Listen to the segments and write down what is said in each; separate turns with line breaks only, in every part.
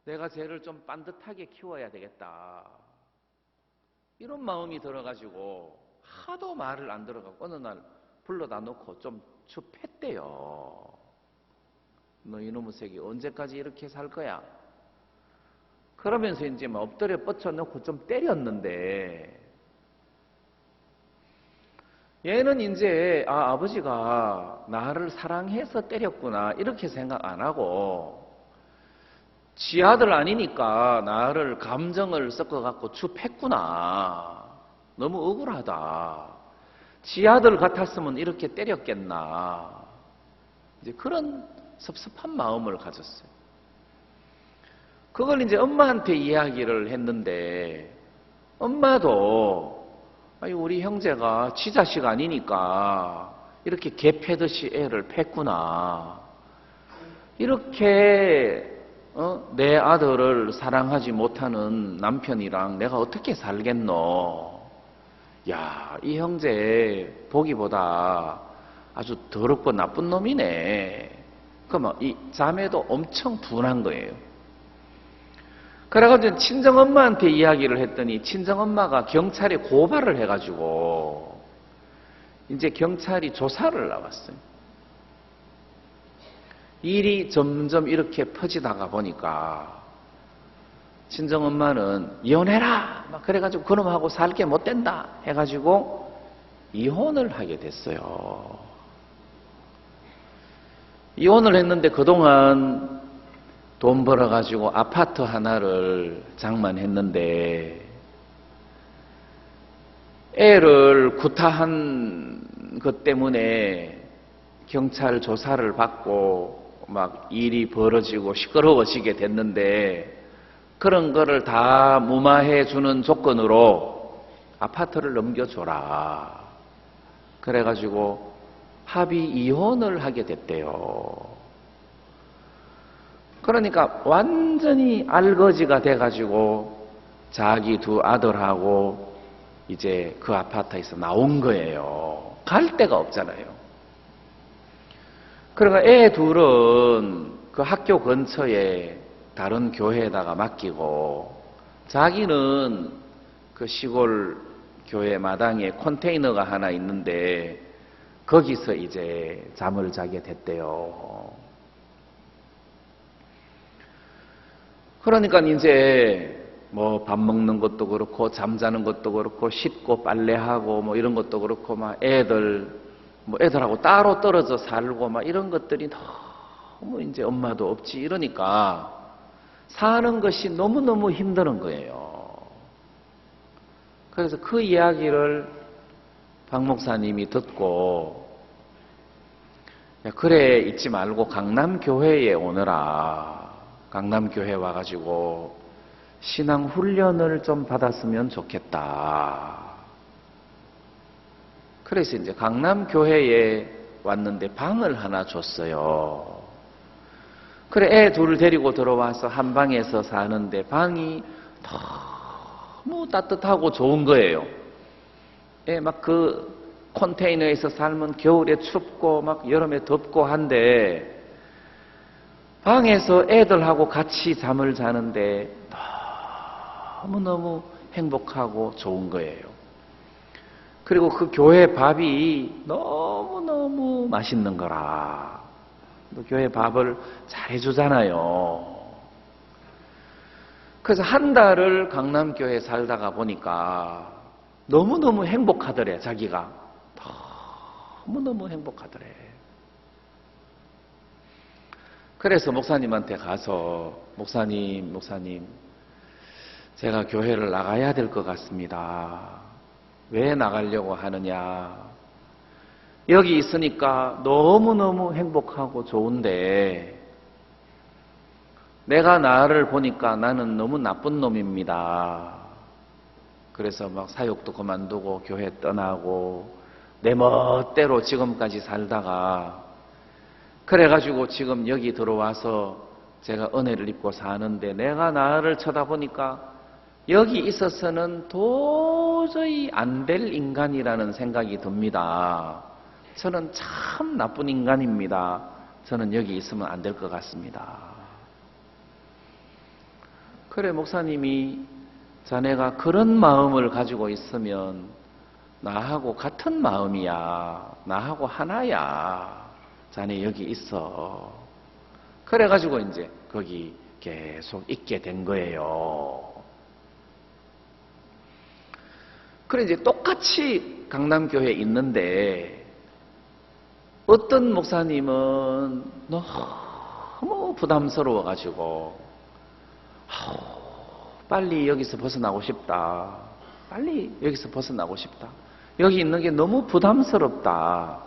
내가 쟤를 좀 반듯하게 키워야 되겠다. 이런 마음이 들어가지고 하도 말을 안 들어가고 어느 날 불러다 놓고 좀 춥했대요. 너 이놈의 새끼 언제까지 이렇게 살 거야? 그러면서 이제 막 엎드려 뻗쳐놓고 좀 때렸는데 얘는 이제 아버지가 나를 사랑해서 때렸구나 이렇게 생각 안 하고 지 아들 아니니까 나를 감정을 섞어갖고 춥했구나. 너무 억울하다. 지 아들 같았으면 이렇게 때렸겠나. 이제 그런 섭섭한 마음을 가졌어요. 그걸 이제 엄마한테 이야기를 했는데 엄마도 우리 형제가 지 자식 아니니까 이렇게 개 패듯이 애를 팼구나. 이렇게 내 아들을 사랑하지 못하는 남편이랑 내가 어떻게 살겠노? 야, 이 형제 보기보다 아주 더럽고 나쁜 놈이네. 그러면 이 자매도 엄청 분한 거예요. 그래가지고 친정엄마한테 이야기를 했더니 친정엄마가 경찰에 고발을 해가지고 이제 경찰이 조사를 나왔어요. 일이 점점 이렇게 퍼지다가 보니까 친정엄마는 이혼해라! 막 그래가지고 그놈하고 살게 못 된다! 해가지고 이혼을 하게 됐어요. 이혼을 했는데 그동안 돈 벌어가지고 아파트 하나를 장만했는데 애를 구타한 것 때문에 경찰 조사를 받고 막 일이 벌어지고 시끄러워지게 됐는데 그런 거를 다 무마해 주는 조건으로 아파트를 넘겨줘라. 그래가지고 합의 이혼을 하게 됐대요. 그러니까 완전히 알거지가 돼가지고 자기 두 아들하고 이제 그 아파트에서 나온 거예요. 갈 데가 없잖아요. 그러니까 애 둘은 그 학교 근처에 다른 교회에다가 맡기고 자기는 그 시골 교회 마당에 컨테이너가 하나 있는데 거기서 이제 잠을 자게 됐대요. 그러니까 이제 뭐 밥 먹는 것도 그렇고 잠자는 것도 그렇고 씻고 빨래하고 뭐 이런 것도 그렇고 막 애들하고 따로 떨어져 살고 막 이런 것들이 너무 이제 엄마도 없지 이러니까 사는 것이 너무너무 힘드는 거예요. 그래서 그 이야기를 박 목사님이 듣고 야, 그래 있지 말고 강남교회에 오너라. 강남교회 와가지고 신앙훈련을 좀 받았으면 좋겠다. 그래서 이제 강남교회에 왔는데 방을 하나 줬어요. 그래 애 둘을 데리고 들어와서 한 방에서 사는데 방이 너무 따뜻하고 좋은 거예요. 막 그 컨테이너에서 살면 겨울에 춥고 막 여름에 덥고 한데 방에서 애들하고 같이 잠을 자는데 너무너무 행복하고 좋은 거예요. 그리고 그 교회 밥이 너무너무 맛있는 거라. 교회 밥을 잘 해주잖아요. 그래서 한 달을 강남교회에 살다가 보니까 너무너무 행복하더래, 자기가. 너무너무 행복하더래. 그래서 목사님한테 가서 목사님 제가 교회를 나가야 될 것 같습니다. 왜 나가려고 하느냐. 여기 있으니까 너무너무 행복하고 좋은데 내가 나를 보니까 나는 너무 나쁜 놈입니다. 그래서 막 사역도 그만두고 교회 떠나고 내 멋대로 지금까지 살다가 그래가지고 지금 여기 들어와서 제가 은혜를 입고 사는데 내가 나를 쳐다보니까 여기 있어서는 도저히 안 될 인간이라는 생각이 듭니다. 저는 참 나쁜 인간입니다. 저는 여기 있으면 안 될 것 같습니다. 그래, 목사님이 자네가 그런 마음을 가지고 있으면 나하고 같은 마음이야. 나하고 하나야. 자네 여기 있어. 그래가지고 이제 거기 계속 있게 된 거예요. 그래, 이제 똑같이 강남교회에 있는데 어떤 목사님은 너무 부담스러워가지고 빨리 여기서 벗어나고 싶다. 빨리 여기서 벗어나고 싶다. 여기 있는 게 너무 부담스럽다.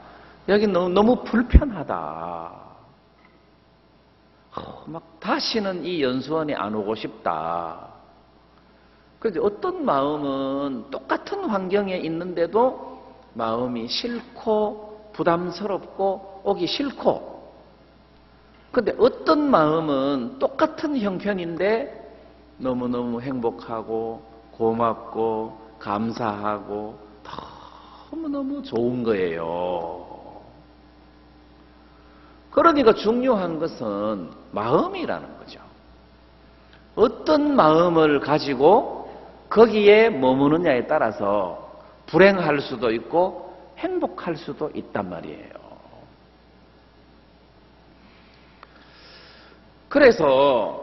여기 너무 불편하다. 막 다시는 이 연수원에 안 오고 싶다. 그런데 어떤 마음은 똑같은 환경에 있는데도 마음이 싫고 부담스럽고 오기 싫고, 근데 어떤 마음은 똑같은 형편인데 너무너무 행복하고 고맙고 감사하고 너무너무 좋은 거예요. 그러니까 중요한 것은 마음이라는 거죠. 어떤 마음을 가지고 거기에 머무느냐에 따라서 불행할 수도 있고 행복할 수도 있단 말이에요. 그래서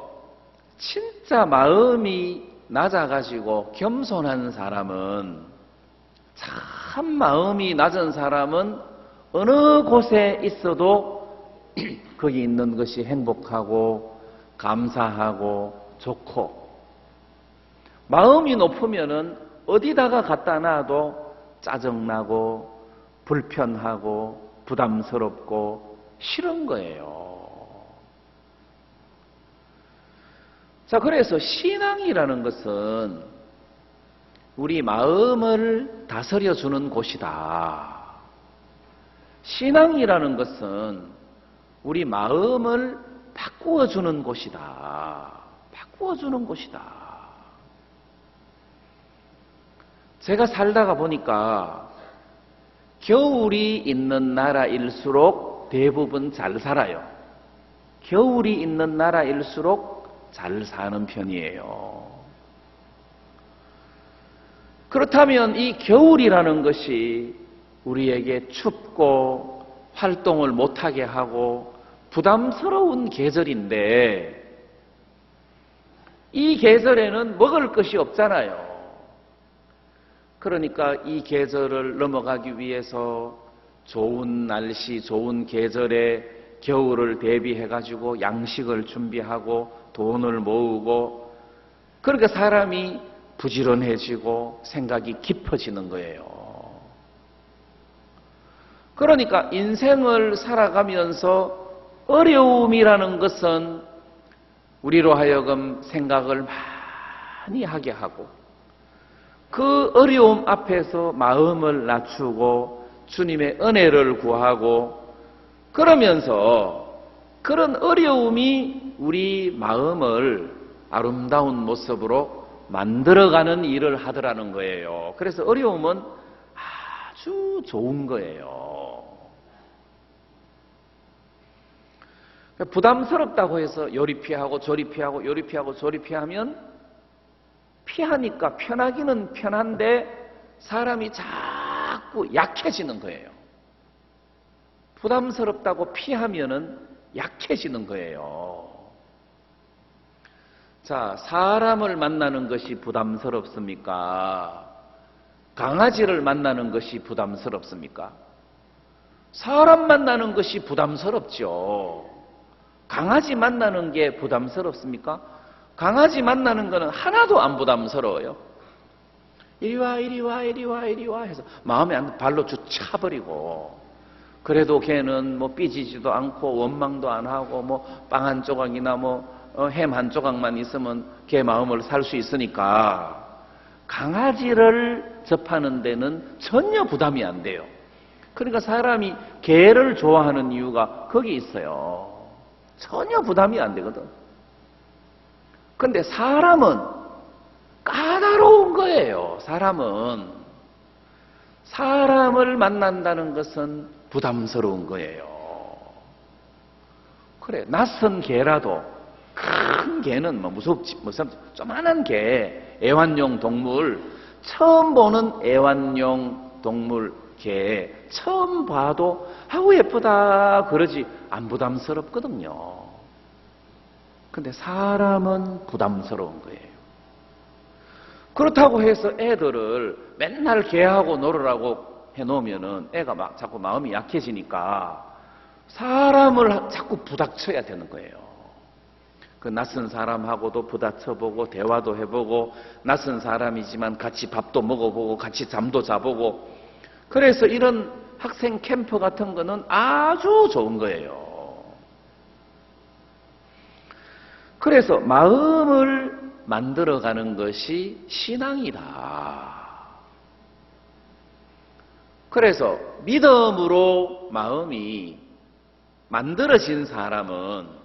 진짜 마음이 낮아가지고 겸손한 사람은, 참 마음이 낮은 사람은 어느 곳에 있어도 거기 있는 것이 행복하고 감사하고 좋고, 마음이 높으면은 어디다가 갖다 놔도 짜증나고 불편하고 부담스럽고 싫은 거예요. 자, 그래서 신앙이라는 것은 우리 마음을 다스려 주는 곳이다. 신앙이라는 것은 우리 마음을 바꾸어 주는 곳이다. 바꾸어 주는 곳이다. 제가 살다가 보니까 겨울이 있는 나라일수록 대부분 잘 살아요. 겨울이 있는 나라일수록 잘 사는 편이에요. 그렇다면 이 겨울이라는 것이 우리에게 춥고 활동을 못하게 하고 부담스러운 계절인데, 이 계절에는 먹을 것이 없잖아요. 그러니까 이 계절을 넘어가기 위해서 좋은 날씨, 좋은 계절에 겨울을 대비해가지고 양식을 준비하고 돈을 모으고, 그러니까 사람이 부지런해지고 생각이 깊어지는 거예요. 그러니까 인생을 살아가면서 어려움이라는 것은 우리로 하여금 생각을 많이 하게 하고, 그 어려움 앞에서 마음을 낮추고 주님의 은혜를 구하고, 그러면서 그런 어려움이 우리 마음을 아름다운 모습으로 만들어가는 일을 하더라는 거예요. 그래서 어려움은 아주 좋은 거예요. 부담스럽다고 해서 요리 피하고 저리 피하고 요리 피하고 저리 피하면, 피하니까 편하기는 편한데 사람이 자꾸 약해지는 거예요. 부담스럽다고 피하면은 약해지는 거예요. 자, 사람을 만나는 것이 부담스럽습니까? 강아지를 만나는 것이 부담스럽습니까? 사람 만나는 것이 부담스럽죠. 강아지 만나는 게 부담스럽습니까? 강아지 만나는 거는 하나도 안 부담스러워요. 이리 와, 이리 와, 이리 와, 이리 와 해서 마음에 안 발로 쭉 차버리고, 그래도 걔는 뭐 삐지지도 않고 원망도 안 하고 뭐 빵 한 조각이나 뭐 햄 한 조각만 있으면 걔 마음을 살 수 있으니까 강아지를 접하는 데는 전혀 부담이 안 돼요. 그러니까 사람이 개를 좋아하는 이유가 거기 있어요. 전혀 부담이 안 되거든. 근데 사람은 까다로운 거예요. 사람을 만난다는 것은 부담스러운 거예요. 그래, 낯선 개라도 큰 개는 뭐 무섭지, 조만한 개, 애완용 동물, 처음 보는 애완용 동물 개, 처음 봐도 아우 예쁘다 그러지 안 부담스럽거든요. 근데 사람은 부담스러운 거예요. 그렇다고 해서 애들을 맨날 개하고 놀으라고 해놓으면은 애가 막 자꾸 마음이 약해지니까 사람을 자꾸 부닥쳐야 되는 거예요. 그 낯선 사람하고도 부닥쳐보고 대화도 해보고 낯선 사람이지만 같이 밥도 먹어보고 같이 잠도 자보고 그래서 이런 학생 캠프 같은 거는 아주 좋은 거예요. 그래서 마음을 만들어가는 것이 신앙이다. 그래서 믿음으로 마음이 만들어진 사람은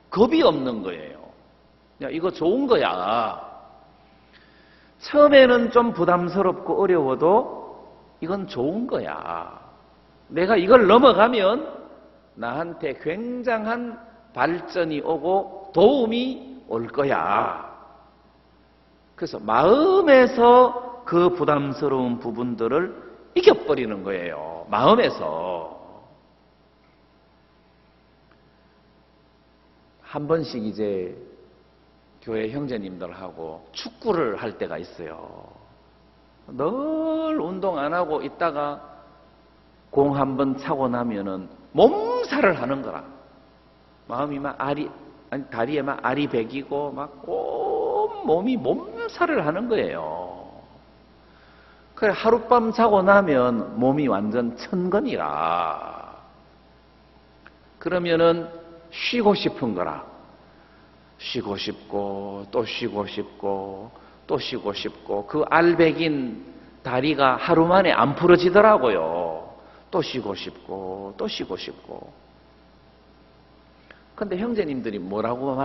겁이 없는 거예요. 야, 이거 좋은 거야. 처음에는 좀 부담스럽고 어려워도 이건 좋은 거야. 내가 이걸 넘어가면 나한테 굉장한 발전이 오고 도움이 올 거야. 그래서 마음에서 그 부담스러운 부분들을 이겨버리는 거예요. 마음에서. 한 번씩 이제 교회 형제님들하고 축구를 할 때가 있어요. 늘 운동 안 하고 있다가 공 한 번 차고 나면은 몸살을 하는 거라. 마음이 막 다리에 막 알이 배기고 막 온 몸이 몸살을 하는 거예요. 그래 하룻밤 자고 나면 몸이 완전 천건이라. 그러면은 쉬고 싶은 거라. 쉬고 싶고 또 쉬고 싶고 또 쉬고 싶고 그 알배긴 다리가 하루 만에 안 풀어지더라고요. 또 쉬고 싶고 또 쉬고 싶고. 근데 형제님들이 뭐라고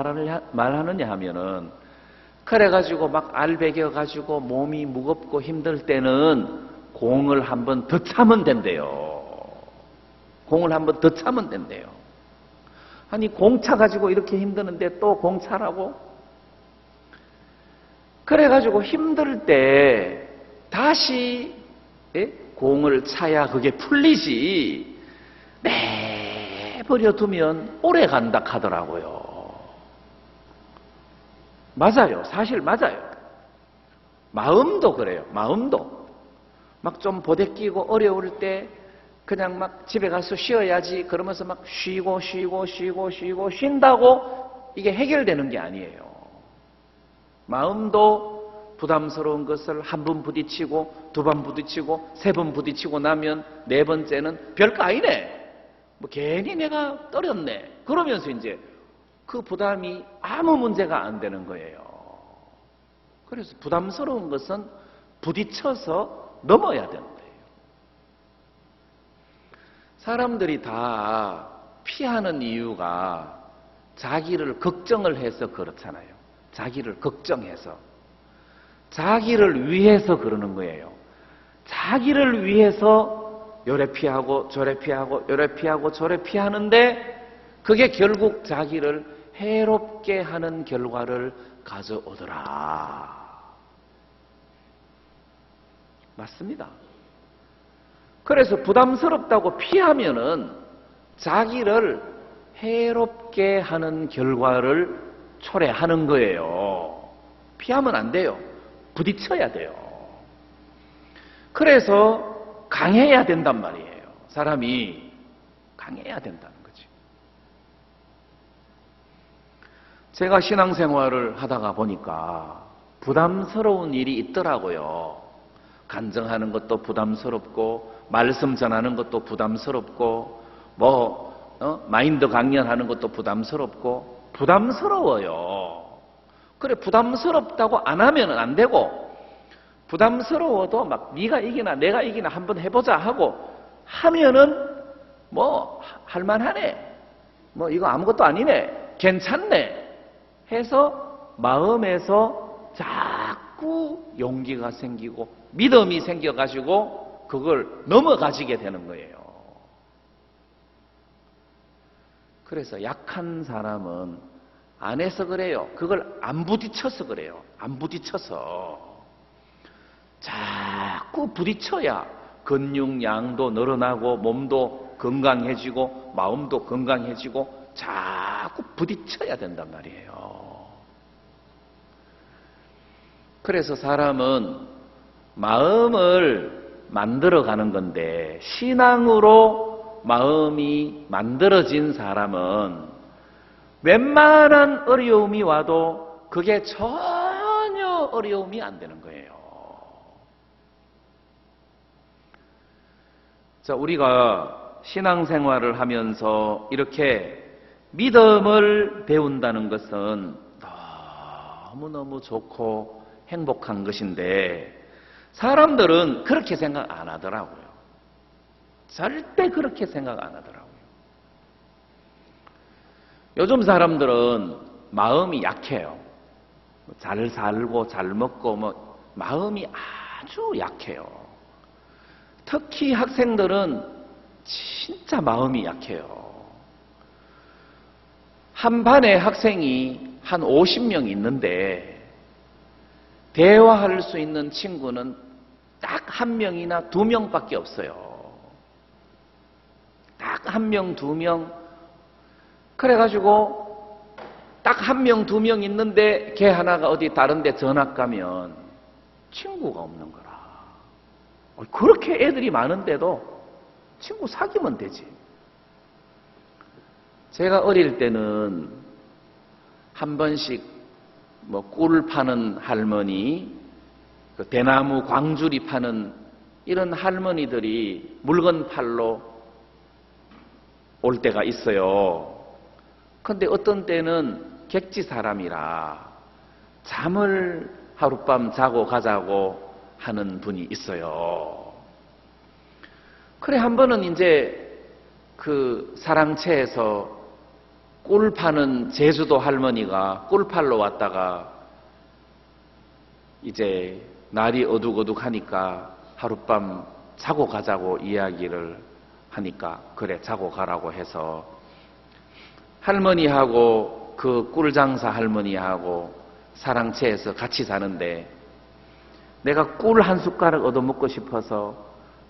말하느냐 하면은 그래가지고 막 알배겨가지고 몸이 무겁고 힘들 때는 공을 한 번 더 차면 된대요. 공을 한 번 더 차면 된대요. 아니 공 차가지고 이렇게 힘드는데 또 공 차라고? 그래가지고 힘들 때 다시 공을 차야 그게 풀리지 내버려 두면 오래 간다 하더라고요. 맞아요. 사실 맞아요. 마음도 그래요. 마음도 막 좀 보대끼고 어려울 때 그냥 막 집에 가서 쉬어야지 그러면서 막 쉬고 쉰다고 이게 해결되는 게 아니에요. 마음도 부담스러운 것을 한 번 부딪히고 두 번 부딪히고 세 번 부딪히고 나면 네 번째는 별거 아니네. 뭐 괜히 내가 떨었네. 그러면서 이제 그 부담이 아무 문제가 안 되는 거예요. 그래서 부담스러운 것은 부딪혀서 넘어야 되는 거예요. 사람들이 다 피하는 이유가 자기를 걱정을 해서 그렇잖아요. 자기를 걱정해서. 자기를 위해서 그러는 거예요. 자기를 위해서 요래 피하고 저래 피하고 요래 피하고 저래 피하는데 그게 결국 자기를 해롭게 하는 결과를 가져오더라. 맞습니다. 그래서 부담스럽다고 피하면은 자기를 해롭게 하는 결과를 초래하는 거예요. 피하면 안 돼요. 부딪혀야 돼요. 그래서 강해야 된단 말이에요. 사람이 강해야 된다는 거지. 제가 신앙생활을 하다가 보니까 부담스러운 일이 있더라고요. 간증하는 것도 부담스럽고 말씀 전하는 것도 부담스럽고 마인드 강연하는 것도 부담스러워요. 그래 부담스럽다고 안 하면 안 되고 부담스러워도 막 네가 이기나 내가 이기나 한번 해보자 하고 하면은 뭐 할만하네. 뭐 이거 아무것도 아니네. 괜찮네. 해서 마음에서 자꾸 용기가 생기고 믿음이 생겨가지고 그걸 넘어가지게 되는 거예요. 그래서 약한 사람은 안 해서 그래요. 그걸 안 부딪혀서 그래요. 안 부딪혀서. 자꾸 부딪혀야 근육량도 늘어나고 몸도 건강해지고 마음도 건강해지고 자꾸 부딪혀야 된단 말이에요. 그래서 사람은 마음을 만들어가는 건데 신앙으로 마음이 만들어진 사람은 웬만한 어려움이 와도 그게 전혀 어려움이 안 되는 거예요. 자, 우리가 신앙생활을 하면서 이렇게 믿음을 배운다는 것은 너무너무 좋고 행복한 것인데 사람들은 그렇게 생각 안 하더라고요. 절대 그렇게 생각 안 하더라고요. 요즘 사람들은 마음이 약해요. 잘 살고 잘 먹고 마음이 아주 약해요. 특히 학생들은 진짜 마음이 약해요. 한 반에 학생이 한 50명 있는데 대화할 수 있는 친구는 딱 한 명이나 두 명밖에 없어요. 딱 한 명, 두 명. 그래가지고 딱 한 명, 두 명 있는데 걔 하나가 어디 다른 데 전학 가면 친구가 없는 거라. 그렇게 애들이 많은데도 친구 사귀면 되지. 제가 어릴 때는 한 번씩 꿀 파는 할머니, 대나무 광주리 파는 이런 할머니들이 물건 팔러 올 때가 있어요. 근데 어떤 때는 객지 사람이라 잠을 하룻밤 자고 가자고 하는 분이 있어요. 그래, 한 번은 이제 그 사랑채에서 꿀 파는 제주도 할머니가 꿀 팔러 왔다가 이제 날이 어둑어둑하니까 하룻밤 자고 가자고 이야기를 하니까 그래 자고 가라고 해서 할머니하고 그 꿀장사 할머니하고 사랑채에서 같이 사는데 내가 꿀 한 숟가락 얻어먹고 싶어서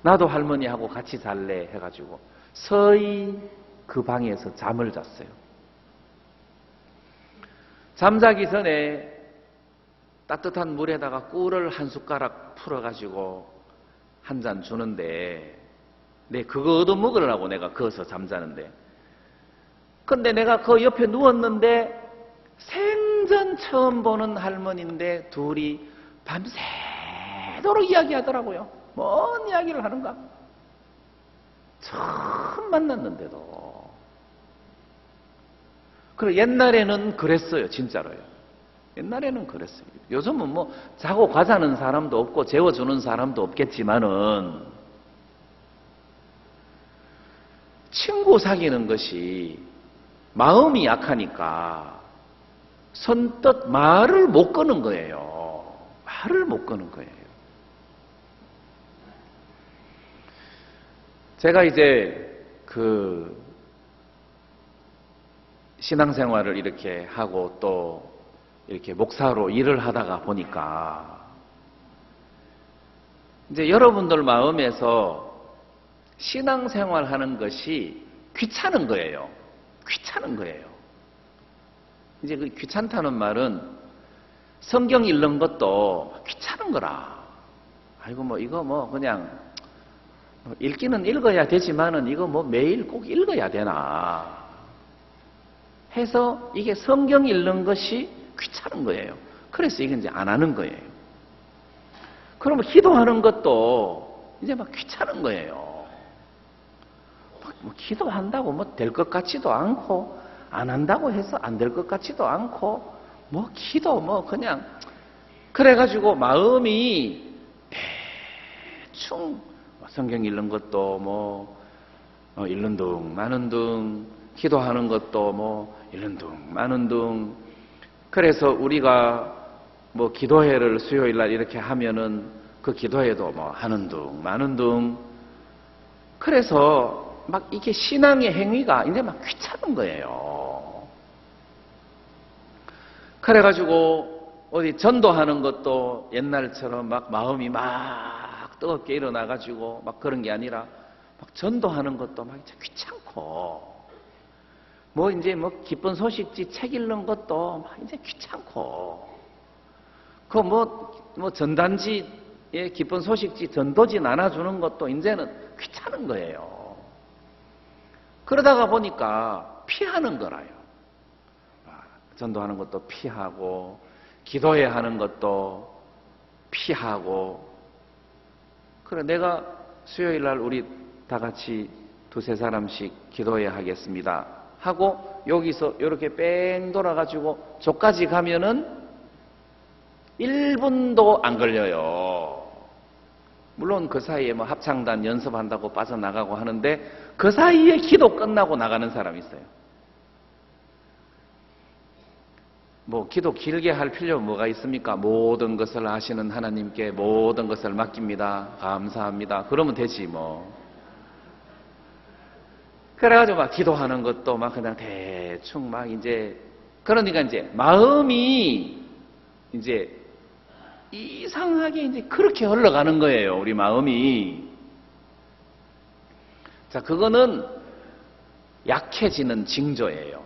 나도 할머니하고 같이 살래 해가지고 서히 그 방에서 잠을 잤어요. 잠자기 전에 따뜻한 물에다가 꿀을 한 숟가락 풀어가지고 한 잔 주는데 내 그거 얻어먹으려고 내가 거기서 잠자는데 근데 내가 그 옆에 누웠는데 생전 처음 보는 할머니인데 둘이 밤새도록 이야기하더라고요. 뭔 이야기를 하는가? 처음 만났는데도. 그리고 옛날에는 그랬어요. 진짜로요. 옛날에는 그랬어요. 요즘은 자고 가자는 사람도 없고 재워주는 사람도 없겠지만은 친구 사귀는 것이 마음이 약하니까 선뜻 말을 못 거는 거예요. 말을 못 거는 거예요. 제가 이제 그 신앙생활을 이렇게 하고 또 이렇게 목사로 일을 하다가 보니까 이제 여러분들 마음에서 신앙생활 하는 것이 귀찮은 거예요. 귀찮은 거예요. 이제 그 귀찮다는 말은 성경 읽는 것도 귀찮은 거라. 아이고 이거 그냥 읽기는 읽어야 되지만은 이거 매일 꼭 읽어야 되나 해서 이게 성경 읽는 것이 귀찮은 거예요. 그래서 이게 이제 안 하는 거예요. 그러면 기도하는 것도 이제 귀찮은 거예요. 기도한다고 될 것 같지도 않고 안 한다고 해서 안 될 것 같지도 않고 기도 그냥 그래가지고 마음이 대충 성경 읽는 것도 읽는 둥 마는 둥 기도하는 것도 읽는 둥 마는 둥 그래서 우리가 기도회를 수요일 날 이렇게 하면은 그 기도회도 하는 둥 마는 둥 그래서 이게 신앙의 행위가 이제 귀찮은 거예요. 그래가지고 어디 전도하는 것도 옛날처럼 막 마음이 막 뜨겁게 일어나가지고 막 그런 게 아니라 막 전도하는 것도 막 이제 귀찮고 뭐 이제 뭐 기쁜 소식지 책 읽는 것도 막 이제 귀찮고 그 뭐 전단지에 기쁜 소식지 전도지 나눠주는 것도 이제는 귀찮은 거예요. 그러다가 보니까 피하는 거라요. 전도하는 것도 피하고 기도해야 하는 것도 피하고. 그래 내가 수요일 날 우리 다 같이 두세 사람씩 기도해야 하겠습니다 하고 여기서 이렇게 뺑 돌아가지고 저까지 가면은 1분도 안 걸려요. 물론 그 사이에 뭐 합창단 연습한다고 빠져나가고 하는데 그 사이에 기도 끝나고 나가는 사람이 있어요. 뭐 기도 길게 할 필요 뭐가 있습니까? 모든 것을 아시는 하나님께 모든 것을 맡깁니다. 감사합니다. 그러면 되지 뭐. 그래가지고 막 기도하는 것도 막 그냥 대충 막 이제 그러니까 이제 마음이 이제 이상하게 이제 그렇게 흘러가는 거예요. 우리 마음이. 자, 그거는 약해지는 징조예요.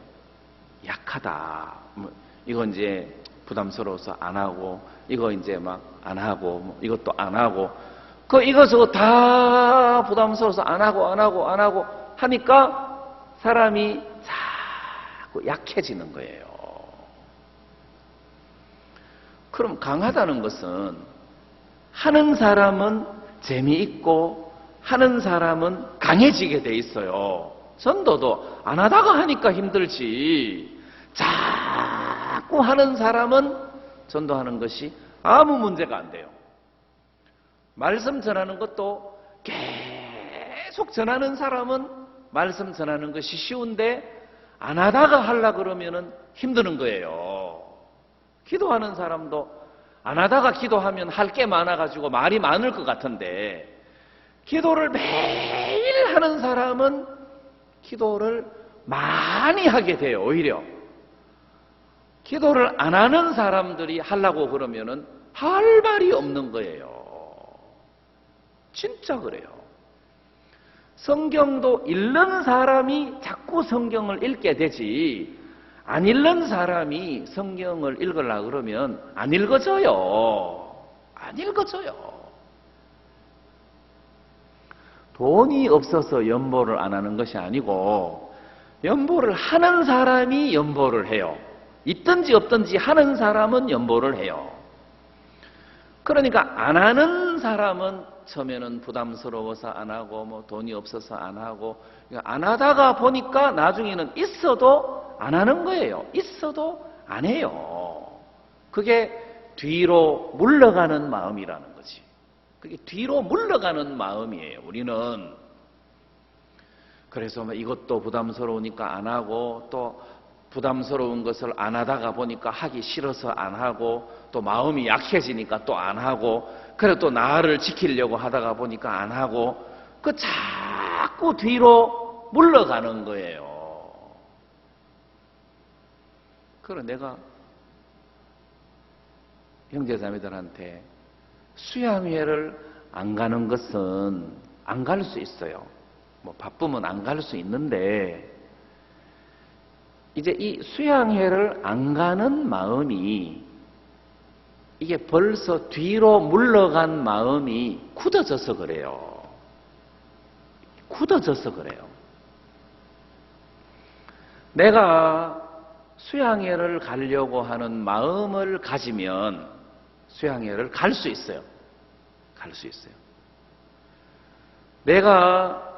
약하다. 뭐 이거 이제 부담스러워서 안 하고, 이거 이제 막 안 하고, 뭐 이것도 안 하고, 이것저것 다 부담스러워서 안 하고 하니까 사람이 자꾸 약해지는 거예요. 그럼 강하다는 것은 하는 사람은 재미있고 하는 사람은 강해지게 돼 있어요. 전도도 안 하다가 하니까 힘들지. 자꾸 하는 사람은 전도하는 것이 아무 문제가 안 돼요. 말씀 전하는 것도 계속 전하는 사람은 말씀 전하는 것이 쉬운데 안 하다가 하려고 그러면은 힘드는 거예요. 기도하는 사람도 안 하다가 기도하면 할 게 많아가지고 말이 많을 것 같은데 기도를 매일 하는 사람은 기도를 많이 하게 돼요. 오히려 기도를 안 하는 사람들이 하려고 그러면은 할 말이 없는 거예요. 진짜 그래요. 성경도 읽는 사람이 자꾸 성경을 읽게 되지 안 읽는 사람이 성경을 읽으려고 그러면 안 읽어져요. 안 읽어져요. 돈이 없어서 연보를 안 하는 것이 아니고 연보를 하는 사람이 연보를 해요. 있든지 없든지 하는 사람은 연보를 해요. 그러니까 안 하는 사람은 처음에는 부담스러워서 안 하고 뭐 돈이 없어서 안 하고 안 하다가 보니까 나중에는 있어도 안 하는 거예요. 있어도 안 해요. 그게 뒤로 물러가는 마음이라는 거지. 그게 뒤로 물러가는 마음이에요. 우리는. 그래서 이것도 부담스러우니까 안 하고 또 부담스러운 것을 안 하다가 보니까 하기 싫어서 안 하고 또 마음이 약해지니까 또 안 하고 그래 또 나를 지키려고 하다가 보니까 안 하고 자꾸 뒤로 물러가는 거예요. 그래 내가 형제자매들한테 수양회를 안 가는 것은 안 갈 수 있어요. 뭐 바쁘면 안 갈 수 있는데 이제 이 수양회를 안 가는 마음이 이게 벌써 뒤로 물러간 마음이 굳어져서 그래요. 굳어져서 그래요. 내가 수양회를 가려고 하는 마음을 가지면 수양회를 갈 수 있어요. 갈 수 있어요. 내가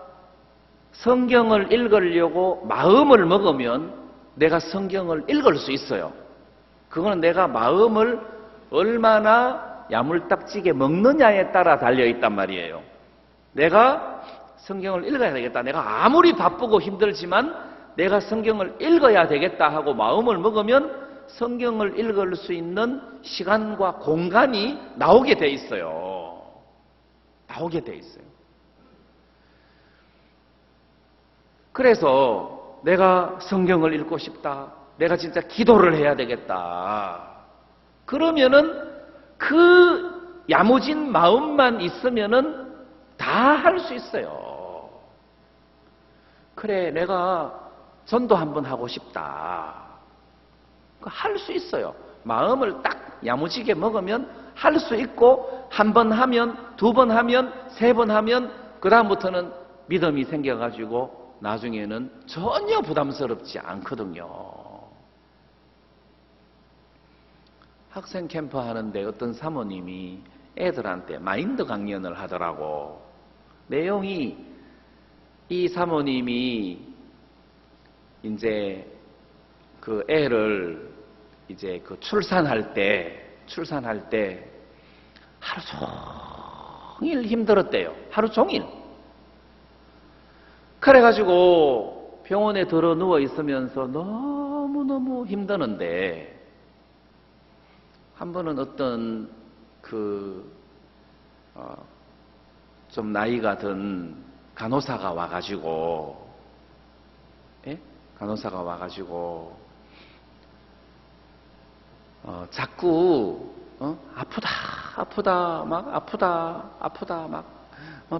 성경을 읽으려고 마음을 먹으면 내가 성경을 읽을 수 있어요. 그거는 내가 마음을 얼마나 야물딱지게 먹느냐에 따라 달려있단 말이에요. 내가 성경을 읽어야 되겠다. 내가 아무리 바쁘고 힘들지만 내가 성경을 읽어야 되겠다 하고 마음을 먹으면 성경을 읽을 수 있는 시간과 공간이 나오게 돼 있어요. 나오게 돼 있어요. 그래서 내가 성경을 읽고 싶다. 내가 진짜 기도를 해야 되겠다. 그러면은 그 야무진 마음만 있으면은 다 할 수 있어요. 그래, 내가 전도 한번 하고 싶다. 할 수 있어요. 마음을 딱 야무지게 먹으면 할 수 있고, 한 번 하면, 두 번 하면, 세 번 하면, 그 다음부터는 믿음이 생겨가지고 나중에는 전혀 부담스럽지 않거든요. 학생 캠프 하는데 어떤 사모님이 애들한테 마인드 강연을 하더라고. 내용이, 이 사모님이 이제 그 애를 이제 그 출산할 때 하루 종일 힘들었대요. 하루 종일. 그래가지고 병원에 들어 누워 있으면서 너무너무 힘드는데, 한 번은 어떤 좀 나이가 든 간호사가 와가지고, 자꾸 아프다 막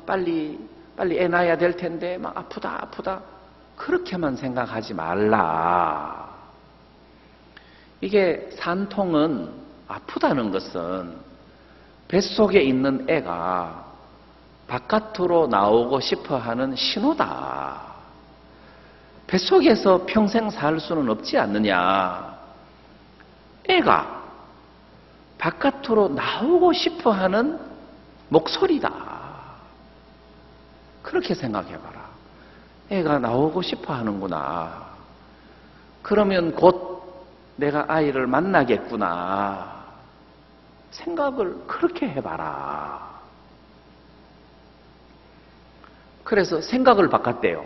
빨리 애 낳아야 될 텐데 막 아프다 그렇게만 생각하지 말라. 이게 산통은, 아프다는 것은 뱃속에 있는 애가 바깥으로 나오고 싶어 하는 신호다. 뱃속에서 평생 살 수는 없지 않느냐. 애가 바깥으로 나오고 싶어 하는 목소리다. 그렇게 생각해봐라. 애가 나오고 싶어 하는구나. 그러면 곧 내가 아이를 만나겠구나. 생각을 그렇게 해봐라. 그래서 생각을 바꿨대요.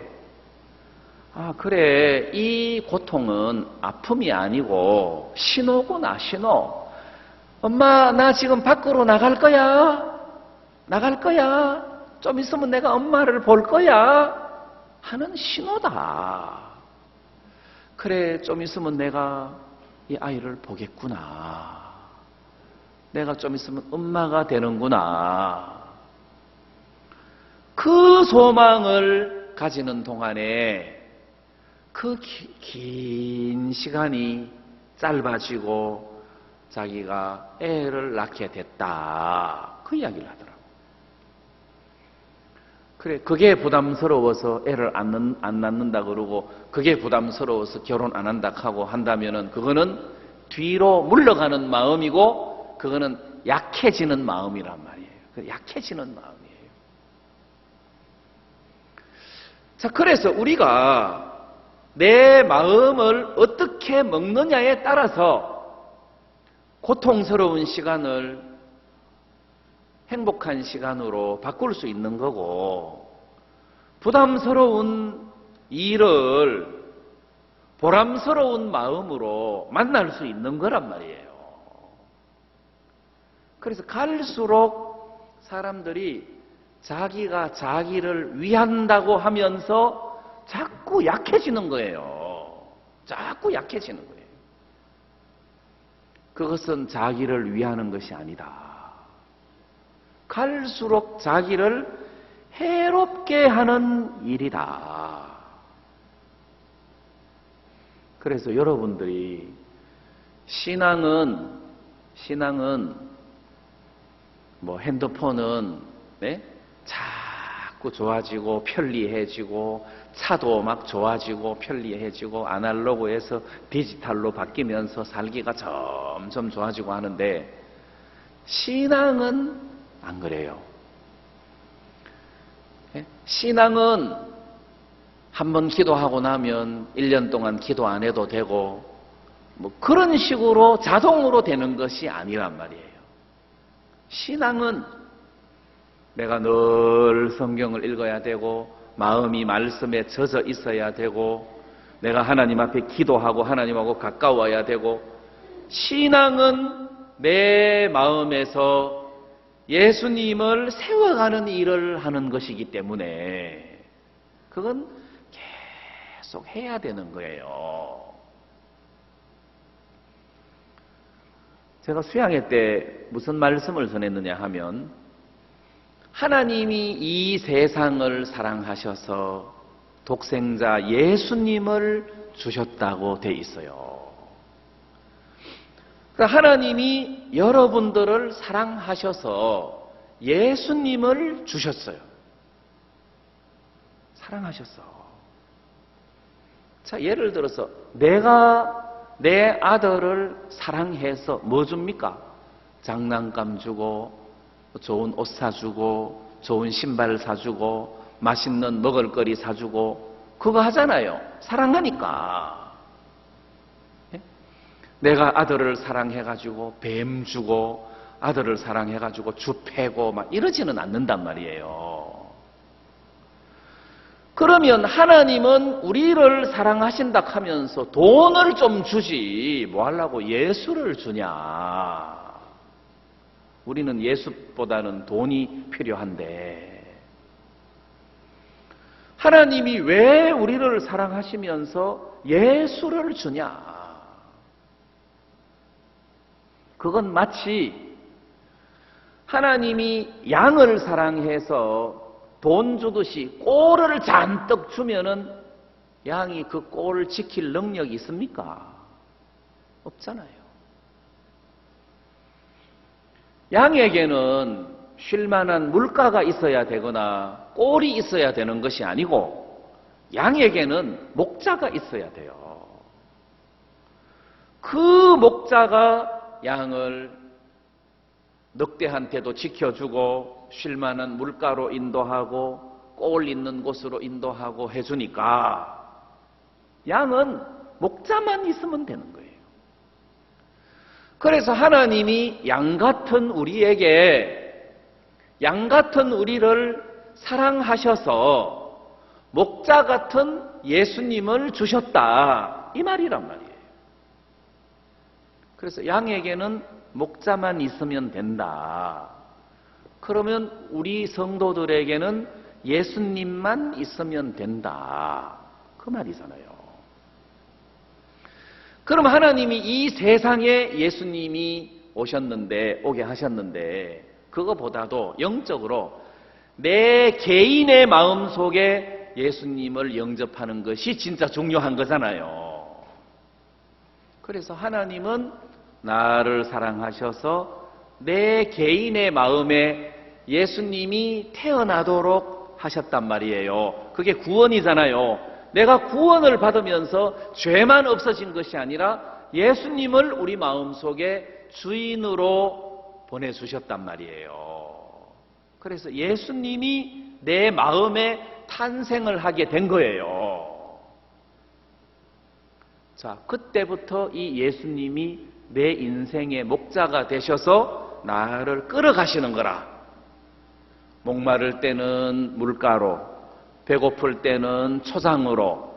아, 그래. 이 고통은 아픔이 아니고 신호구나, 신호. 엄마, 나 지금 밖으로 나갈 거야. 좀 있으면 내가 엄마를 볼 거야. 하는 신호다. 그래, 좀 있으면 내가 이 아이를 보겠구나. 내가 좀 있으면 엄마가 되는구나. 그 소망을 가지는 동안에 그 긴 시간이 짧아지고 자기가 애를 낳게 됐다. 그 이야기를 하더라고. 그래, 그게 부담스러워서 애를 안 낳는다 그러고, 그게 부담스러워서 결혼 안 한다 하고 한다면은 그거는 뒤로 물러가는 마음이고, 그거는 약해지는 마음이란 말이에요. 약해지는 마음이에요. 자, 그래서 우리가 내 마음을 어떻게 먹느냐에 따라서 고통스러운 시간을 행복한 시간으로 바꿀 수 있는 거고, 부담스러운 일을 보람스러운 마음으로 만날 수 있는 거란 말이에요. 그래서 갈수록 사람들이 자기가 자기를 위한다고 하면서 자꾸 약해지는 거예요. 자꾸 약해지는 거예요. 그것은 자기를 위하는 것이 아니다. 갈수록 자기를 해롭게 하는 일이다. 그래서 여러분들이 신앙은 뭐 핸드폰은 자꾸 좋아지고 편리해지고, 차도 막 좋아지고 편리해지고, 아날로그에서 디지털로 바뀌면서 살기가 점점 좋아지고 하는데, 신앙은 안 그래요. 신앙은 한번 기도하고 나면 1년 동안 기도 안 해도 되고, 뭐 그런 식으로 자동으로 되는 것이 아니란 말이에요. 신앙은 내가 늘 성경을 읽어야 되고, 마음이 말씀에 젖어 있어야 되고, 내가 하나님 앞에 기도하고 하나님하고 가까워야 되고, 신앙은 내 마음에서 예수님을 세워가는 일을 하는 것이기 때문에 그건 계속 해야 되는 거예요. 제가 수양회 때 무슨 말씀을 전했느냐 하면, 하나님이 이 세상을 사랑하셔서 독생자 예수님을 주셨다고 돼 있어요. 그러니까 하나님이 여러분들을 사랑하셔서 예수님을 주셨어요. 사랑하셨어. 자, 예를 들어서 내가 내 아들을 사랑해서 뭐 줍니까? 장난감 주고, 좋은 옷 사주고, 좋은 신발 사주고, 맛있는 먹을거리 사주고, 그거 하잖아요. 사랑하니까. 예? 내가 아들을 사랑해가지고 뱀 주고, 아들을 사랑해가지고 주 패고 막 이러지는 않는단 말이에요. 그러면 하나님은 우리를 사랑하신다 하면서 돈을 좀 주지 뭐 하려고 예수를 주냐. 우리는 예수보다는 돈이 필요한데, 하나님이 왜 우리를 사랑하시면서 예수를 주냐. 그건 마치 하나님이 양을 사랑해서 돈 주듯이 꼴을 잔뜩 주면은 양이 그 꼴을 지킬 능력이 있습니까? 없잖아요. 양에게는 쉴 만한 물가가 있어야 되거나 꼴이 있어야 되는 것이 아니고, 양에게는 목자가 있어야 돼요. 그 목자가 양을 늑대한테도 지켜주고 쉴 만한 물가로 인도하고 꼴 있는 곳으로 인도하고 해주니까 양은 목자만 있으면 되는 거예요. 그래서 하나님이 양 같은 우리에게, 양 같은 우리를 사랑하셔서 목자 같은 예수님을 주셨다, 이 말이란 말이에요. 그래서 양에게는 목자만 있으면 된다. 그러면 우리 성도들에게는 예수님만 있으면 된다, 그 말이잖아요. 그럼 하나님이 이 세상에 예수님이 오게 하셨는데, 그거보다도 영적으로 내 개인의 마음속에 예수님을 영접하는 것이 진짜 중요한 거잖아요. 그래서 하나님은 나를 사랑하셔서 내 개인의 마음에 예수님이 태어나도록 하셨단 말이에요. 그게 구원이잖아요. 내가 구원을 받으면서 죄만 없어진 것이 아니라 예수님을 우리 마음속에 주인으로 보내주셨단 말이에요. 그래서 예수님이 내 마음에 탄생을 하게 된 거예요. 자, 그때부터 이 예수님이 내 인생의 목자가 되셔서 나를 끌어가시는 거라. 목마를 때는 물가로, 배고플 때는 초장으로,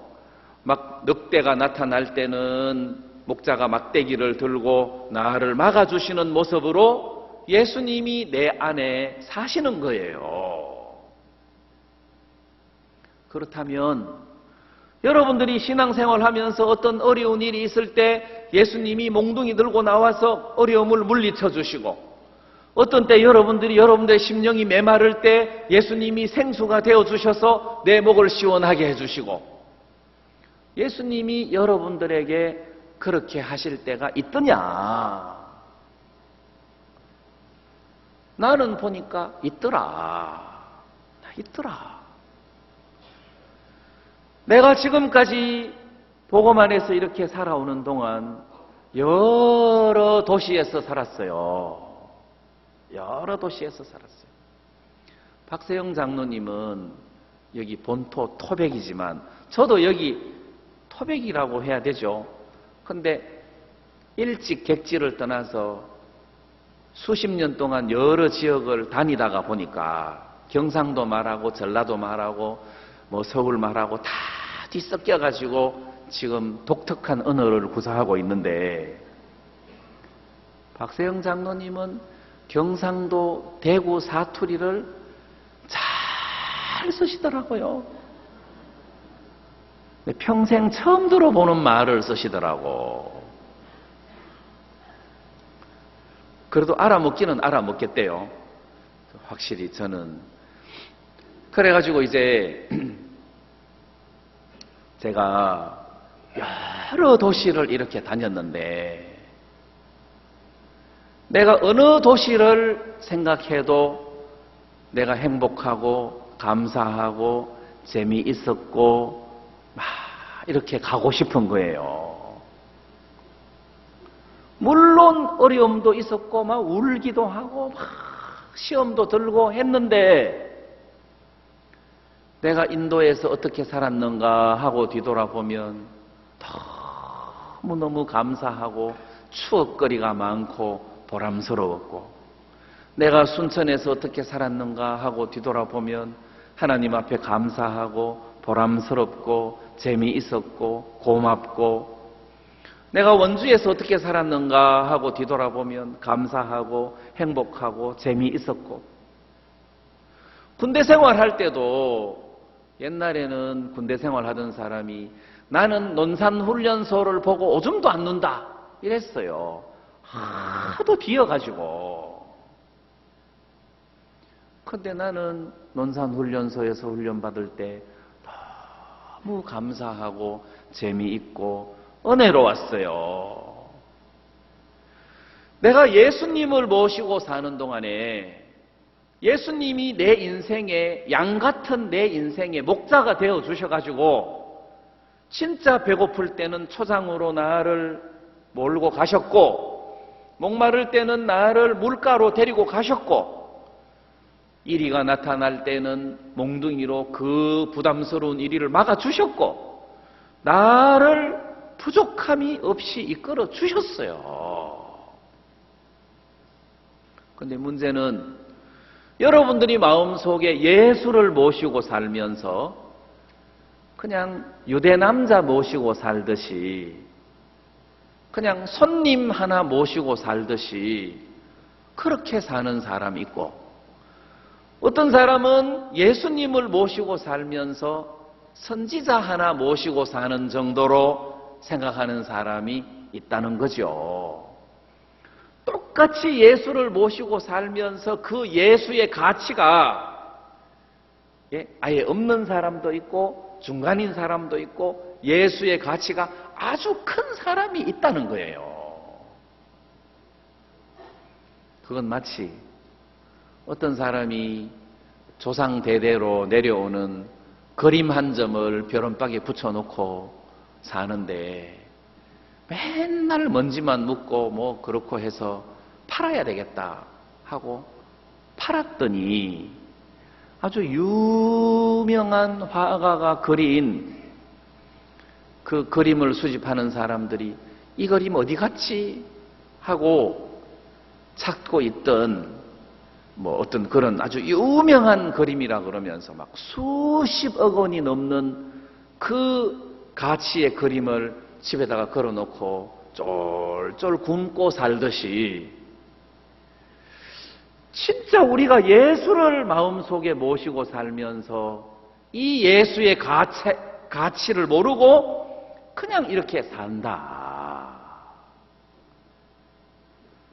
막 늑대가 나타날 때는 목자가 막대기를 들고 나를 막아주시는 모습으로 예수님이 내 안에 사시는 거예요. 그렇다면 여러분들이 신앙생활 하면서 어떤 어려운 일이 있을 때 예수님이 몽둥이 들고 나와서 어려움을 물리쳐 주시고, 어떤 때 여러분들의 심령이 메마를 때 예수님이 생수가 되어 주셔서 내 목을 시원하게 해주시고, 예수님이 여러분들에게 그렇게 하실 때가 있더냐? 나는 보니까 있더라. 내가 지금까지 복음 안에서 이렇게 살아오는 동안 여러 도시에서 살았어요. 박세영 장로님은 여기 본토 토백이지만 저도 여기 토백이라고 해야 되죠. 근데 일찍 객지를 떠나서 수십 년 동안 여러 지역을 다니다가 보니까 경상도 말하고 전라도 말하고 뭐 서울 말하고 다 뒤섞여 가지고 지금 독특한 언어를 구사하고 있는데, 박세영 장로님은 경상도 대구 사투리를 잘 쓰시더라고요. 평생 처음 들어보는 말을 쓰시더라고. 그래도 알아먹기는 알아먹겠대요. 확실히 저는. 그래가지고 이제 제가 여러 도시를 이렇게 다녔는데 내가 어느 도시를 생각해도 내가 행복하고 감사하고 재미있었고 막 이렇게 가고 싶은 거예요. 물론 어려움도 있었고 막 울기도 하고 막 시험도 들고 했는데 내가 인도에서 어떻게 살았는가 하고 뒤돌아보면 너무너무 감사하고 추억거리가 많고 보람스러웠고, 내가 순천에서 어떻게 살았는가 하고 뒤돌아보면 하나님 앞에 감사하고 보람스럽고 재미있었고 고맙고, 내가 원주에서 어떻게 살았는가 하고 뒤돌아보면 감사하고 행복하고 재미있었고, 군대 생활할 때도 옛날에는 군대 생활하던 사람이 나는 논산훈련소를 보고 오줌도 안 눈다 이랬어요. 하도 비어가지고. 근데 나는 논산훈련소에서 훈련받을 때 너무 감사하고 재미있고 은혜로웠어요. 내가 예수님을 모시고 사는 동안에 예수님이 내 인생에, 양 같은 내 인생에 목자가 되어 주셔가지고 진짜 배고플 때는 초장으로 나를 몰고 가셨고, 목마를 때는 나를 물가로 데리고 가셨고, 이리가 나타날 때는 몽둥이로 그 부담스러운 이리를 막아주셨고, 나를 부족함이 없이 이끌어 주셨어요. 근데 문제는 여러분들이 마음속에 예수를 모시고 살면서 그냥 유대 남자 모시고 살듯이, 그냥 손님 하나 모시고 살듯이 그렇게 사는 사람이 있고, 어떤 사람은 예수님을 모시고 살면서 선지자 하나 모시고 사는 정도로 생각하는 사람이 있다는 거죠. 똑같이 예수를 모시고 살면서 그 예수의 가치가 아예 없는 사람도 있고 중간인 사람도 있고, 예수의 가치가 아주 큰 사람이 있다는 거예요. 그건 마치 어떤 사람이 조상 대대로 내려오는 그림 한 점을 벼른박에 붙여놓고 사는데 맨날 먼지만 묻고 뭐 그렇고 해서 팔아야 되겠다 하고 팔았더니 아주 유명한 화가가 그린 그 그림을 수집하는 사람들이 이 그림 어디 갔지 하고 찾고 있던 뭐 어떤 그런 아주 유명한 그림이라 그러면서 막 수십억 원이 넘는 그 가치의 그림을 집에다가 걸어놓고 쫄쫄 굶고 살듯이, 진짜 우리가 예수를 마음속에 모시고 살면서 이 예수의 가치를 모르고 그냥 이렇게 산다.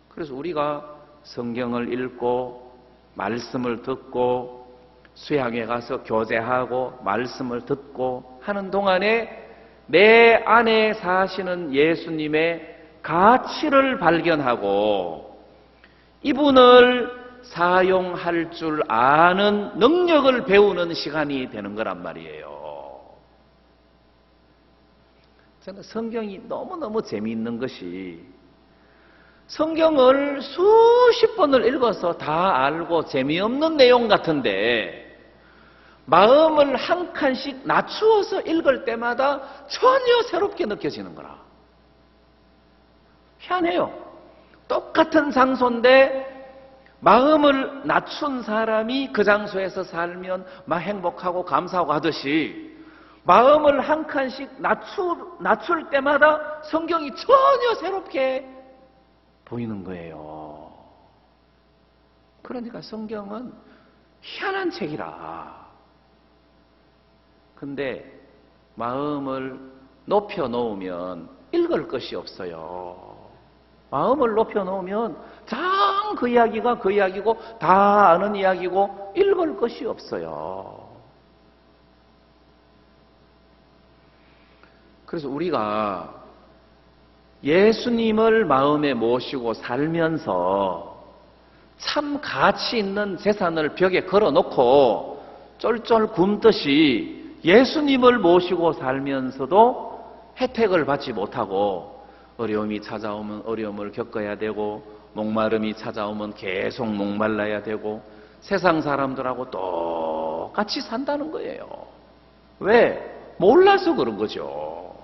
그래서 우리가 성경을 읽고 말씀을 듣고 수양회 가서 교제하고 말씀을 듣고 하는 동안에 내 안에 사시는 예수님의 가치를 발견하고 이분을 사용할 줄 아는 능력을 배우는 시간이 되는 거란 말이에요. 저는 성경이 너무너무 재미있는 것이, 성경을 수십 번을 읽어서 다 알고 재미없는 내용 같은데 마음을 한 칸씩 낮추어서 읽을 때마다 전혀 새롭게 느껴지는 거라. 희한해요. 똑같은 장소인데 마음을 낮춘 사람이 그 장소에서 살면 막 행복하고 감사하고 하듯이, 마음을 한 칸씩 낮출 때마다 성경이 전혀 새롭게 보이는 거예요. 그러니까 성경은 희한한 책이라. 근데 마음을 높여 놓으면 읽을 것이 없어요. 마음을 높여 놓으면 항상 그 이야기가 그 이야기고 다 아는 이야기고 읽을 것이 없어요. 그래서 우리가 예수님을 마음에 모시고 살면서 참 가치 있는 재산을 벽에 걸어놓고 쫄쫄 굶듯이 예수님을 모시고 살면서도 혜택을 받지 못하고 어려움이 찾아오면 어려움을 겪어야 되고 목마름이 찾아오면 계속 목말라야 되고 세상 사람들하고 똑같이 산다는 거예요. 왜? 몰라서 그런 거죠.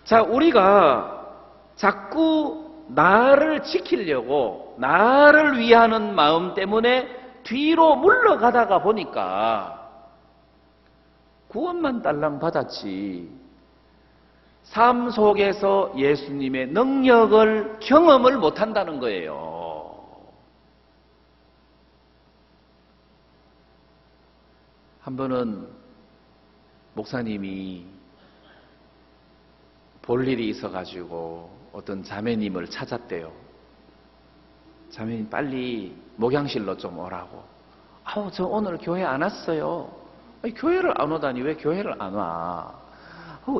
자, 우리가 자꾸 나를 지키려고 나를 위하는 마음 때문에 뒤로 물러가다가 보니까 구원만 딸랑 받았지 삶 속에서 예수님의 능력을 경험을 못한다는 거예요. 한 번은 목사님이 볼 일이 있어가지고 어떤 자매님을 찾았대요. 자매님 빨리 목양실로 좀 오라고. 아우 저 오늘 교회 안 왔어요. 아니, 교회를 안 오다니 왜 교회를 안 와?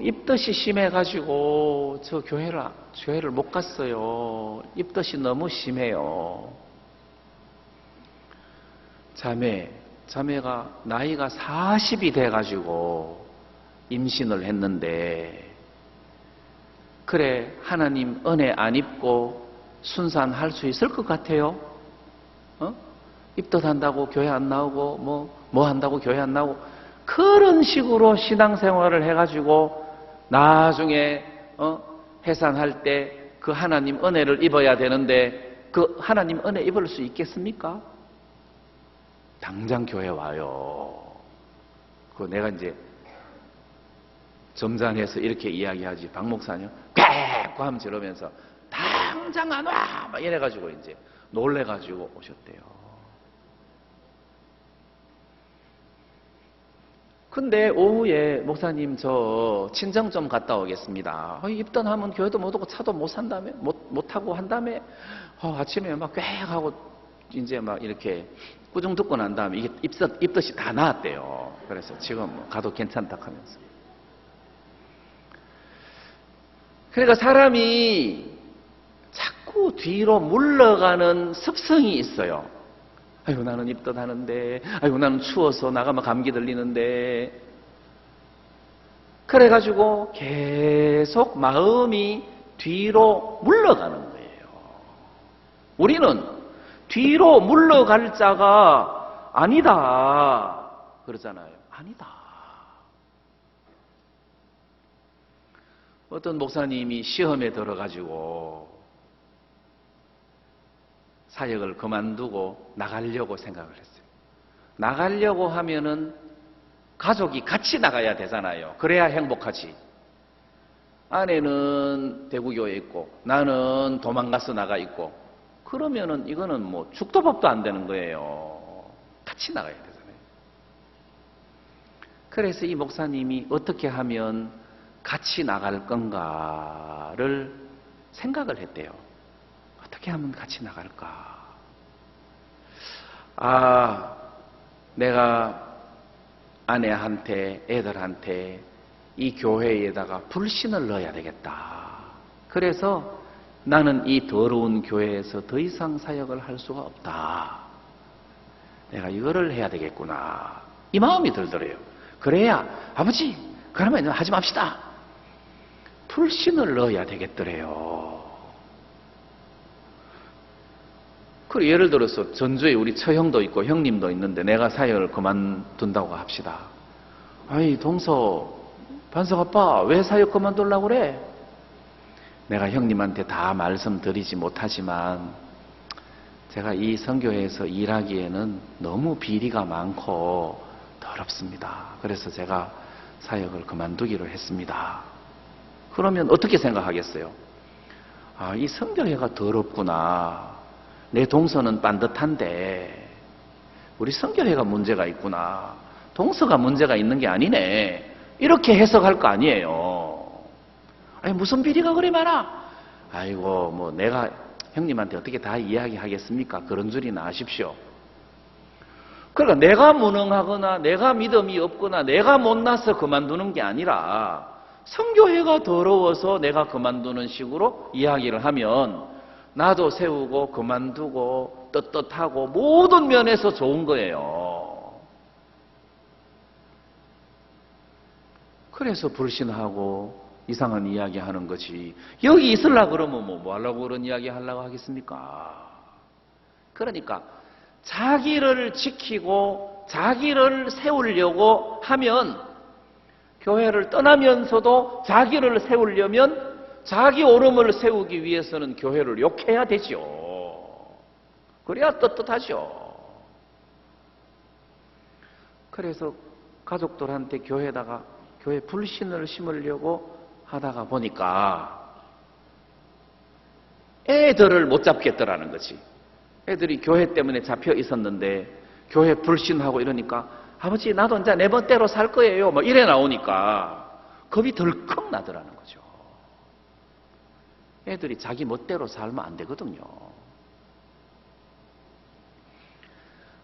입덧이 심해가지고 저 교회를 못 갔어요. 입덧이 너무 심해요. 자매가 나이가 40이 돼가지고 임신을 했는데 그래 하나님 은혜 안 입고 순산할 수 있을 것 같아요? 입덧한다고 교회 안 나오고 뭐 한다고 교회 안 나오고 그런 식으로 신앙생활을 해가지고 나중에 해산할 때 그 하나님 은혜를 입어야 되는데 그 하나님 은혜 입을 수 있겠습니까? 당장 교회 와요. 그 내가 이제 점잖해서 이렇게 이야기하지. 박 목사님 꽥 지르면서 당장 안 와! 막 이래가지고 이제 놀래가지고 오셨대요. 근데 오후에 목사님 저 친정 좀 갔다 오겠습니다. 입던하면 교회도 못 오고 차도 못 산다며 못 타고 한다며. 아침에 막 꽥 하고 이제 막 이렇게 꾸중 듣고 난 다음에 이게 입덧이 다 나왔대요. 그래서 지금 가도 괜찮다 하면서. 그러니까 사람이 자꾸 뒤로 물러가는 습성이 있어요. 아이고 나는 입덧하는데, 아이고 나는 추워서 나가면 감기 들리는데. 그래가지고 계속 마음이 뒤로 물러가는 거예요. 우리는 뒤로 물러갈 자가 아니다 그러잖아요. 아니다. 어떤 목사님이 시험에 들어가지고 사역을 그만두고 나가려고 생각을 했어요. 나가려고 하면은 가족이 같이 나가야 되잖아요. 그래야 행복하지. 아내는 대구교회에 있고 나는 도망가서 나가 있고 그러면은 이거는 뭐 죽도 밥도 안 되는 거예요. 같이 나가야 되잖아요. 그래서 이 목사님이 어떻게 하면 같이 나갈 건가를 생각을 했대요. 어떻게 하면 같이 나갈까? 내가 아내한테, 애들한테 이 교회에다가 불신을 넣어야 되겠다. 그래서 나는 이 더러운 교회에서 더 이상 사역을 할 수가 없다. 내가 이거를 해야 되겠구나. 이 마음이 들더래요. 그래야 아버지, 그러면 하지 맙시다. 불신을 넣어야 되겠더래요. 그리고 예를 들어서 전주에 우리 처형도 있고 형님도 있는데 내가 사역을 그만둔다고 합시다. 아이 동서 반석 아빠 왜 사역 그만두려고 그래? 내가 형님한테 다 말씀드리지 못하지만 제가 이 선교회에서 일하기에는 너무 비리가 많고 더럽습니다. 그래서 제가 사역을 그만두기로 했습니다. 그러면 어떻게 생각하겠어요? 이 선교회가 더럽구나. 내 동서는 반듯한데 우리 선교회가 문제가 있구나. 동서가 문제가 있는 게 아니네. 이렇게 해석할 거 아니에요. 아니 무슨 비리가 그리 많아? 아이고 뭐 내가 형님한테 어떻게 다 이야기하겠습니까? 그런 줄이나 아십시오. 그러니까 내가 무능하거나 내가 믿음이 없거나 내가 못나서 그만두는 게 아니라 선교회가 더러워서 내가 그만두는 식으로 이야기를 하면 나도 세우고 그만두고 떳떳하고 모든 면에서 좋은 거예요. 그래서 불신하고 이상한 이야기 하는 거지. 여기 있으려고 그러면 뭐 하려고 그런 이야기 하려고 하겠습니까? 그러니까 자기를 지키고 자기를 세우려고 하면 교회를 떠나면서도 자기를 세우려면 자기 오름을 세우기 위해서는 교회를 욕해야 되죠. 그래야 떳떳하죠. 그래서 가족들한테 교회에다가 교회 불신을 심으려고 하다가 보니까 애들을 못 잡겠더라는 거지. 애들이 교회 때문에 잡혀 있었는데 교회 불신하고 이러니까 아버지 나도 이제 내 멋대로 살 거예요 뭐 이래 나오니까 겁이 덜컥 나더라는 거죠. 애들이 자기 멋대로 살면 안 되거든요.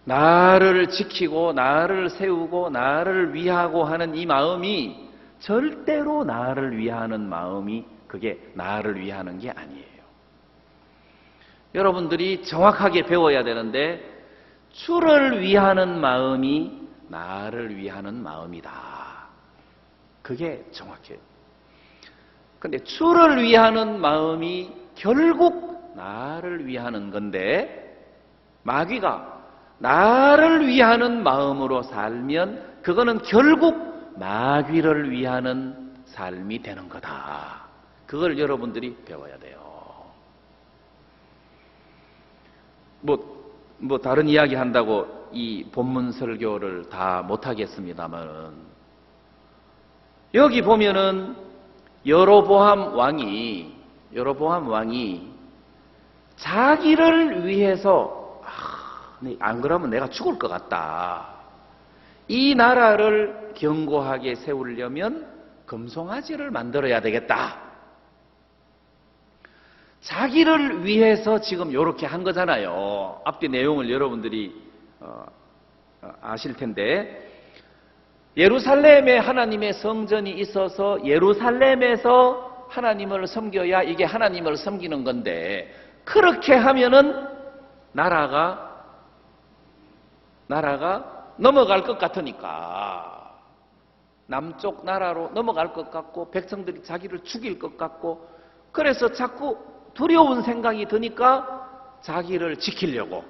나를 지키고 나를 세우고 나를 위하고 하는 이 마음이 절대로 나를 위하는 마음이 그게 나를 위하는 게 아니에요. 여러분들이 정확하게 배워야 되는데 주를 위하는 마음이 나를 위하는 마음이다. 그게 정확해요. 근데 주를 위하는 마음이 결국 나를 위하는 건데 마귀가 나를 위하는 마음으로 살면 그거는 결국 마귀를 위하는 삶이 되는 거다. 그걸 여러분들이 배워야 돼요. 뭐 다른 이야기 한다고 이 본문 설교를 다 못하겠습니다만 여기 보면은 여로보암 왕이 자기를 위해서 안 그러면 내가 죽을 것 같다. 이 나라를 견고하게 세우려면 금송아지를 만들어야 되겠다. 자기를 위해서 지금 이렇게 한 거잖아요. 앞뒤 내용을 여러분들이 아실 텐데 예루살렘에 하나님의 성전이 있어서 예루살렘에서 하나님을 섬겨야 이게 하나님을 섬기는 건데 그렇게 하면은 나라가 넘어갈 것 같으니까 남쪽 나라로 넘어갈 것 같고 백성들이 자기를 죽일 것 같고 그래서 자꾸 두려운 생각이 드니까 자기를 지키려고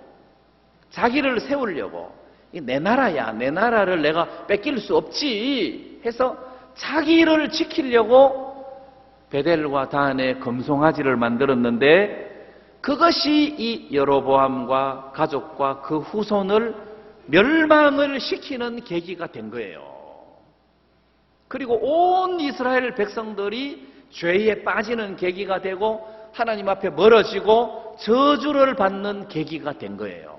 자기를 세우려고 내 나라야 내 나라를 내가 뺏길 수 없지 해서 자기를 지키려고 베델과 단에 금송아지를 만들었는데 그것이 이 여로보암과 가족과 그 후손을 멸망을 시키는 계기가 된 거예요. 그리고 온 이스라엘 백성들이 죄에 빠지는 계기가 되고 하나님 앞에 멀어지고 저주를 받는 계기가 된 거예요.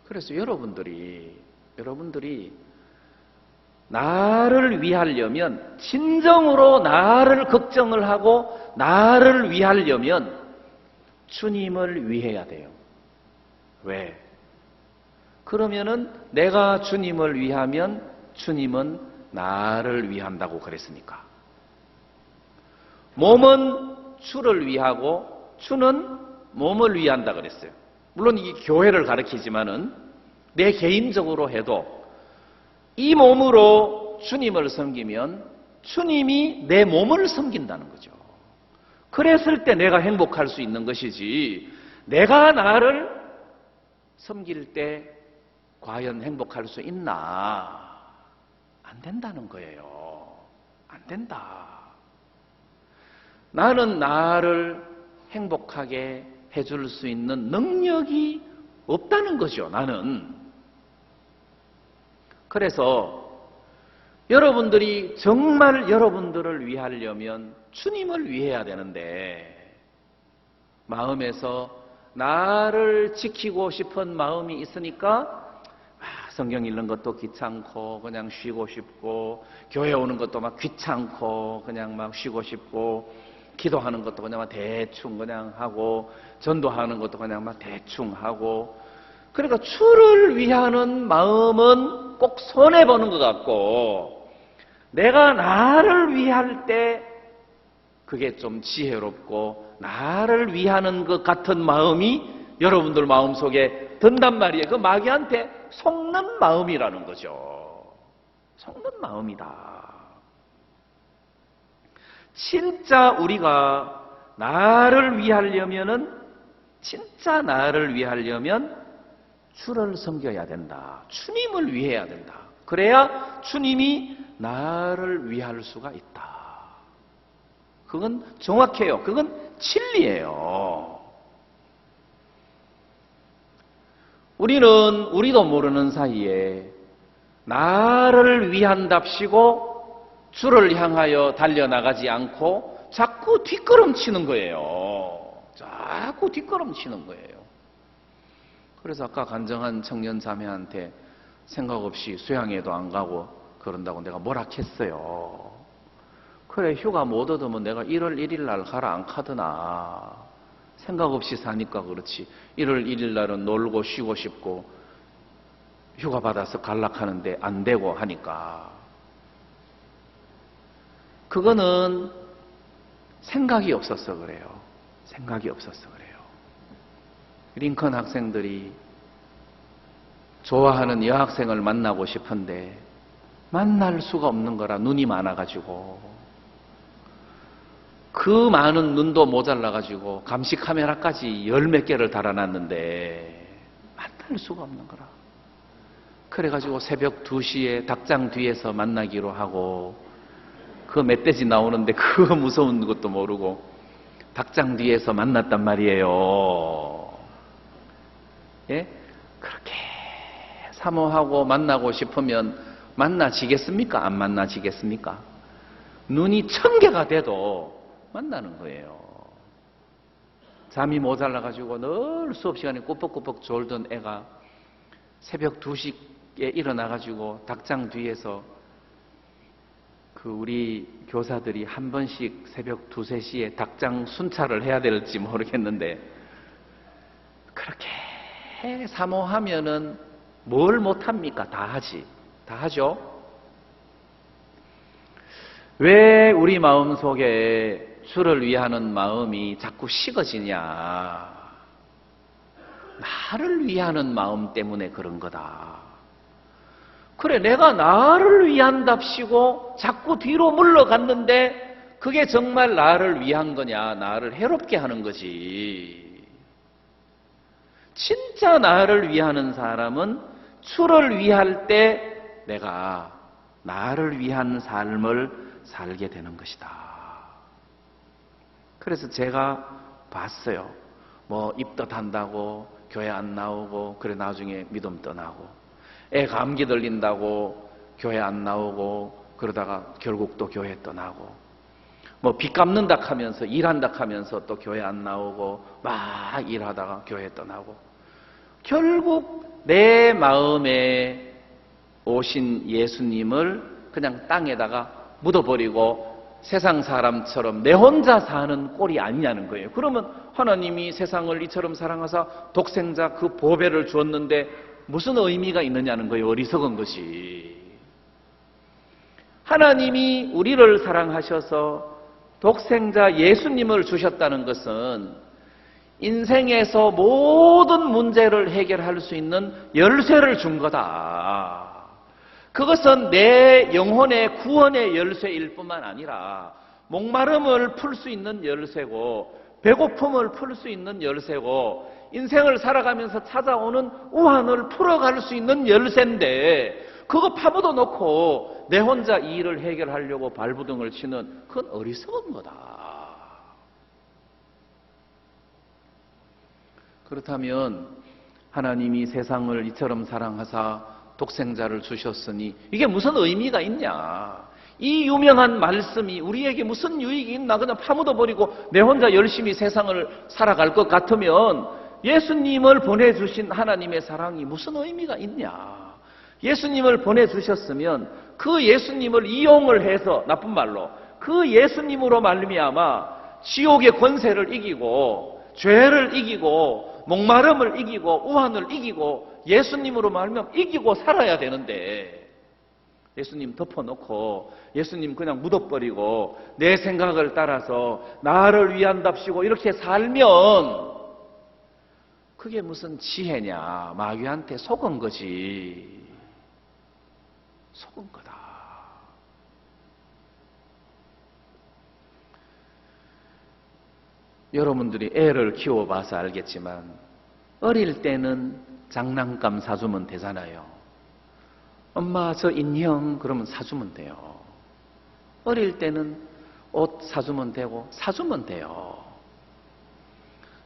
그래서 여러분들이 나를 위하려면 진정으로 나를 걱정을 하고 나를 위하려면 주님을 위해야 돼요. 왜? 그러면은 내가 주님을 위하면 주님은 나를 위한다고 그랬으니까. 몸은 주를 위하고 주는 몸을 위한다 그랬어요. 물론 이게 교회를 가리키지만은 내 개인적으로 해도 이 몸으로 주님을 섬기면 주님이 내 몸을 섬긴다는 거죠. 그랬을 때 내가 행복할 수 있는 것이지 내가 나를 섬길 때 과연 행복할 수 있나? 안 된다는 거예요. 안 된다. 나는 나를 행복하게 해줄 수 있는 능력이 없다는 거죠. 나는. 그래서 여러분들이 정말 여러분들을 위하려면 주님을 위해야 되는데 마음에서 나를 지키고 싶은 마음이 있으니까 성경 읽는 것도 귀찮고 그냥 쉬고 싶고, 교회 오는 것도 막 귀찮고 그냥 막 쉬고 싶고, 기도하는 것도 그냥 막 대충 그냥 하고, 전도하는 것도 그냥 막 대충 하고. 그러니까 주를 위하는 마음은 꼭 손해보는 것 같고, 내가 나를 위할 때 그게 좀 지혜롭고 나를 위하는 것 같은 마음이 여러분들 마음속에 든단 말이에요. 그 마귀한테 속는 마음이라는 거죠. 속는 마음이다. 진짜 우리가 나를 위하려면은, 진짜 나를 위하려면 주를 섬겨야 된다. 주님을 위해야 된다. 그래야 주님이 나를 위할 수가 있다. 그건 정확해요. 그건 진리예요. 우리도 모르는 사이에 나를 위한답시고 주를 향하여 달려나가지 않고 자꾸 뒷걸음치는 거예요. 자꾸 뒷걸음치는 거예요. 그래서 아까 간증한 청년 자매한테 생각 없이 수양회도 안 가고 그런다고 내가 뭐라 했어요. 그래, 휴가 못 얻으면 내가 1월 1일 날 가라 안 카드나. 생각 없이 사니까 그렇지. 1월 1일 날은 놀고 쉬고 싶고 휴가 받아서 갈락하는데 안 되고 하니까. 그거는 생각이 없어서 그래요. 생각이 없어서 그래요. 링컨 학생들이 좋아하는 여학생을 만나고 싶은데 만날 수가 없는 거라, 눈이 많아가지고. 그 많은 눈도 모자라가지고 감시 카메라까지 10몇 개를 달아놨는데 만날 수가 없는 거라. 그래가지고 새벽 2시에 닭장 뒤에서 만나기로 하고, 그 멧돼지 나오는데 그거 무서운 것도 모르고 닭장 뒤에서 만났단 말이에요. 예? 그렇게 사모하고 만나고 싶으면 만나지겠습니까? 안 만나지겠습니까? 눈이 1000개가 돼도 만나는 거예요. 잠이 모자라가지고 늘 수업 시간에 꾸벅꾸벅 졸던 애가 새벽 2시에 일어나가지고 닭장 뒤에서, 그 우리 교사들이 한 번씩 새벽 2, 3시에 닭장 순찰을 해야 될지 모르겠는데, 그렇게 사모하면은 뭘 못합니까? 다 하지. 다 하죠. 왜 우리 마음속에 주를 위하는 마음이 자꾸 식어지냐? 나를 위하는 마음 때문에 그런 거다. 그래, 내가 나를 위한답시고 자꾸 뒤로 물러갔는데 그게 정말 나를 위한 거냐? 나를 해롭게 하는 거지. 진짜 나를 위하는 사람은 주를 위할 때 내가 나를 위한 삶을 살게 되는 것이다. 그래서 제가 봤어요. 뭐 입덧한다고 교회 안 나오고, 그래 나중에 믿음 떠나고, 애 감기 들린다고 교회 안 나오고 그러다가 결국 또 교회 떠나고, 뭐 빚 갚는다 하면서 일한다 하면서 또 교회 안 나오고 막 일하다가 교회 떠나고, 결국 내 마음에 오신 예수님을 그냥 땅에다가 묻어버리고 세상 사람처럼 내 혼자 사는 꼴이 아니냐는 거예요. 그러면 하나님이 세상을 이처럼 사랑하사 독생자 그 보배를 주었는데 무슨 의미가 있느냐는 거예요. 어리석은 것이. 하나님이 우리를 사랑하셔서 독생자 예수님을 주셨다는 것은 인생에서 모든 문제를 해결할 수 있는 열쇠를 준 거다. 그것은 내 영혼의 구원의 열쇠일 뿐만 아니라 목마름을 풀 수 있는 열쇠고, 배고픔을 풀 수 있는 열쇠고, 인생을 살아가면서 찾아오는 우환을 풀어갈 수 있는 열쇠인데, 그거 파묻어 놓고 내 혼자 이 일을 해결하려고 발부둥을 치는, 그건 어리석은 거다. 그렇다면 하나님이 세상을 이처럼 사랑하사 독생자를 주셨으니 이게 무슨 의미가 있냐? 이 유명한 말씀이 우리에게 무슨 유익이 있나? 그냥 파묻어버리고 내 혼자 열심히 세상을 살아갈 것 같으면 예수님을 보내주신 하나님의 사랑이 무슨 의미가 있냐? 예수님을 보내주셨으면 그 예수님을 이용을 해서, 나쁜 말로 그 예수님으로 말미암아 지옥의 권세를 이기고 죄를 이기고 목마름을 이기고 우환을 이기고 예수님으로 말미암아 이기고 살아야 되는데, 예수님 덮어놓고 예수님 그냥 묻어버리고 내 생각을 따라서 나를 위한답시고 이렇게 살면 그게 무슨 지혜냐? 마귀한테 속은 거지. 속은 거다. 여러분들이 애를 키워봐서 알겠지만 어릴 때는 장난감 사주면 되잖아요. 엄마 저 인형 그러면 사주면 돼요. 어릴 때는 옷 사주면 되고 사주면 돼요.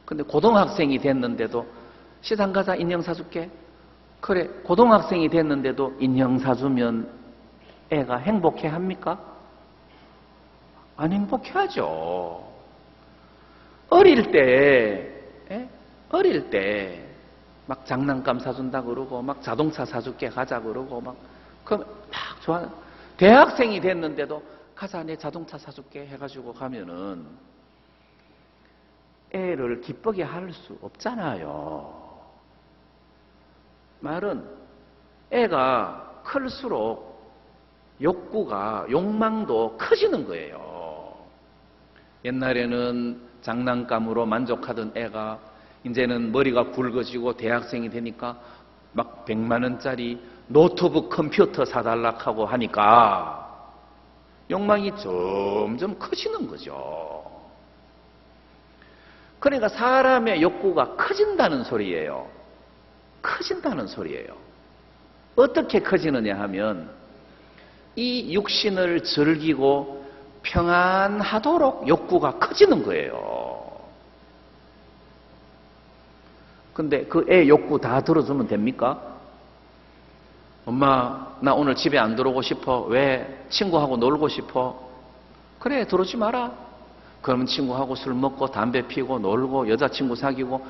근데 고등학생이 됐는데도 시장 가자 인형 사줄게. 그래, 고등학생이 됐는데도 인형 사주면 애가 행복해 합니까? 안 행복해 하죠. 어릴 때 막 장난감 사준다 그러고 막 자동차 사줄게 가자 그러고 막 그럼 막 좋아. 대학생이 됐는데도 가자 내 자동차 사줄게 해가지고 가면은 애를 기쁘게 할 수 없잖아요. 말은 애가 클수록 욕망도 커지는 거예요. 옛날에는 장난감으로 만족하던 애가 이제는 머리가 굵어지고 대학생이 되니까 막 100만 원짜리 노트북 컴퓨터 사달라 하고 하니까 욕망이 점점 커지는 거죠. 그러니까 사람의 욕구가 커진다는 소리예요. 커진다는 소리예요. 어떻게 커지느냐 하면 이 육신을 즐기고 평안하도록 욕구가 커지는 거예요. 근데 그 애 욕구 다 들어주면 됩니까? 엄마 나 오늘 집에 안 들어오고 싶어. 왜? 친구하고 놀고 싶어. 그래 들어오지 마라. 그러면 친구하고 술 먹고 담배 피고 놀고 여자친구 사귀고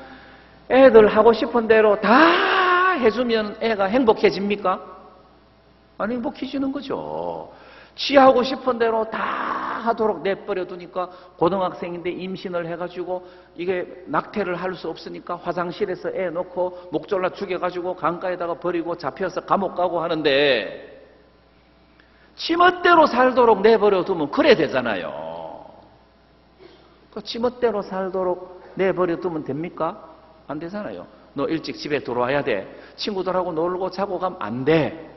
애들 하고 싶은 대로 다 해주면 애가 행복해집니까? 안 행복해지는 거죠. 지 하고 싶은 대로 다 하도록 내버려 두니까 고등학생인데 임신을 해가지고 이게 낙태를 할 수 없으니까 화장실에서 애 놓고 목 졸라 죽여가지고 강가에다가 버리고 잡혀서 감옥 가고 하는데 지 멋대로 살도록 내버려 두면 그래 되잖아요. 그 지 멋대로 살도록 내버려 두면 됩니까? 안 되잖아요. 너 일찍 집에 들어와야 돼. 친구들하고 놀고 자고 가면 안 돼.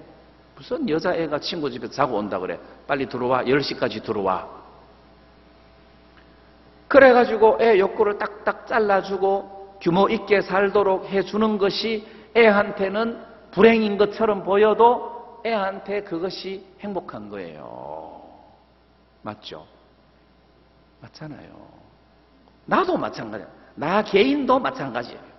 무슨 여자애가 친구 집에 자고 온다 그래. 빨리 들어와. 10시까지 들어와. 그래가지고 애 욕구를 딱딱 잘라주고 규모 있게 살도록 해주는 것이 애한테는 불행인 것처럼 보여도 애한테 그것이 행복한 거예요. 맞죠? 맞잖아요. 나도 마찬가지야. 나 개인도 마찬가지예요.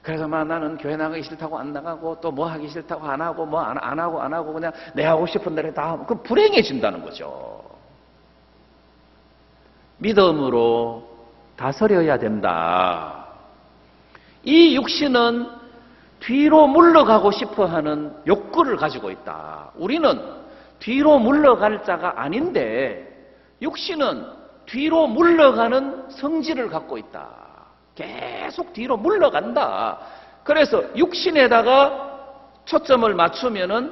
그래서 막 나는 교회 나가기 싫다고 안 나가고 또 뭐 하기 싫다고 안 하고 뭐 안 하고 그냥 내 하고 싶은 대로 다 하면 그 불행해진다는 거죠. 믿음으로 다스려야 된다. 이 육신은 뒤로 물러가고 싶어하는 욕구를 가지고 있다. 우리는 뒤로 물러갈 자가 아닌데 육신은 뒤로 물러가는 성질을 갖고 있다. 계속 뒤로 물러간다. 그래서 육신에다가 초점을 맞추면은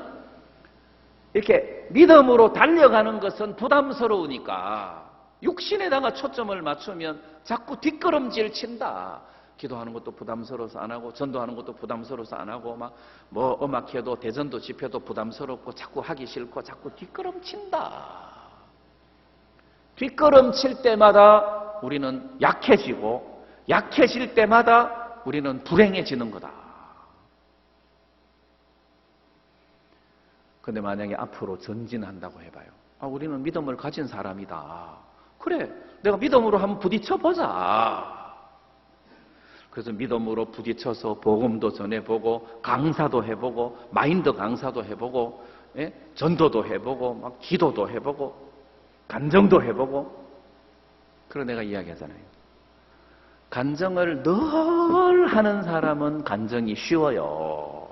이렇게 믿음으로 달려가는 것은 부담스러우니까 육신에다가 초점을 맞추면 자꾸 뒷걸음질 친다. 기도하는 것도 부담스러워서 안 하고 전도하는 것도 부담스러워서 안 하고 막 뭐 음악회도 대전도 집회도 부담스럽고 자꾸 하기 싫고 자꾸 뒷걸음친다. 뒷걸음칠 때마다 우리는 약해지고 약해질 때마다 우리는 불행해지는 거다. 근데 만약에 앞으로 전진한다고 해봐요. 우리는 믿음을 가진 사람이다. 그래, 내가 믿음으로 한번 부딪혀보자. 그래서 믿음으로 부딪혀서 복음도 전해보고 강사도 해보고 마인드 강사도 해보고 전도도 해보고 막 기도도 해보고 간정도 해보고. 그런 내가 이야기하잖아요. 간정을 늘 하는 사람은 간정이 쉬워요.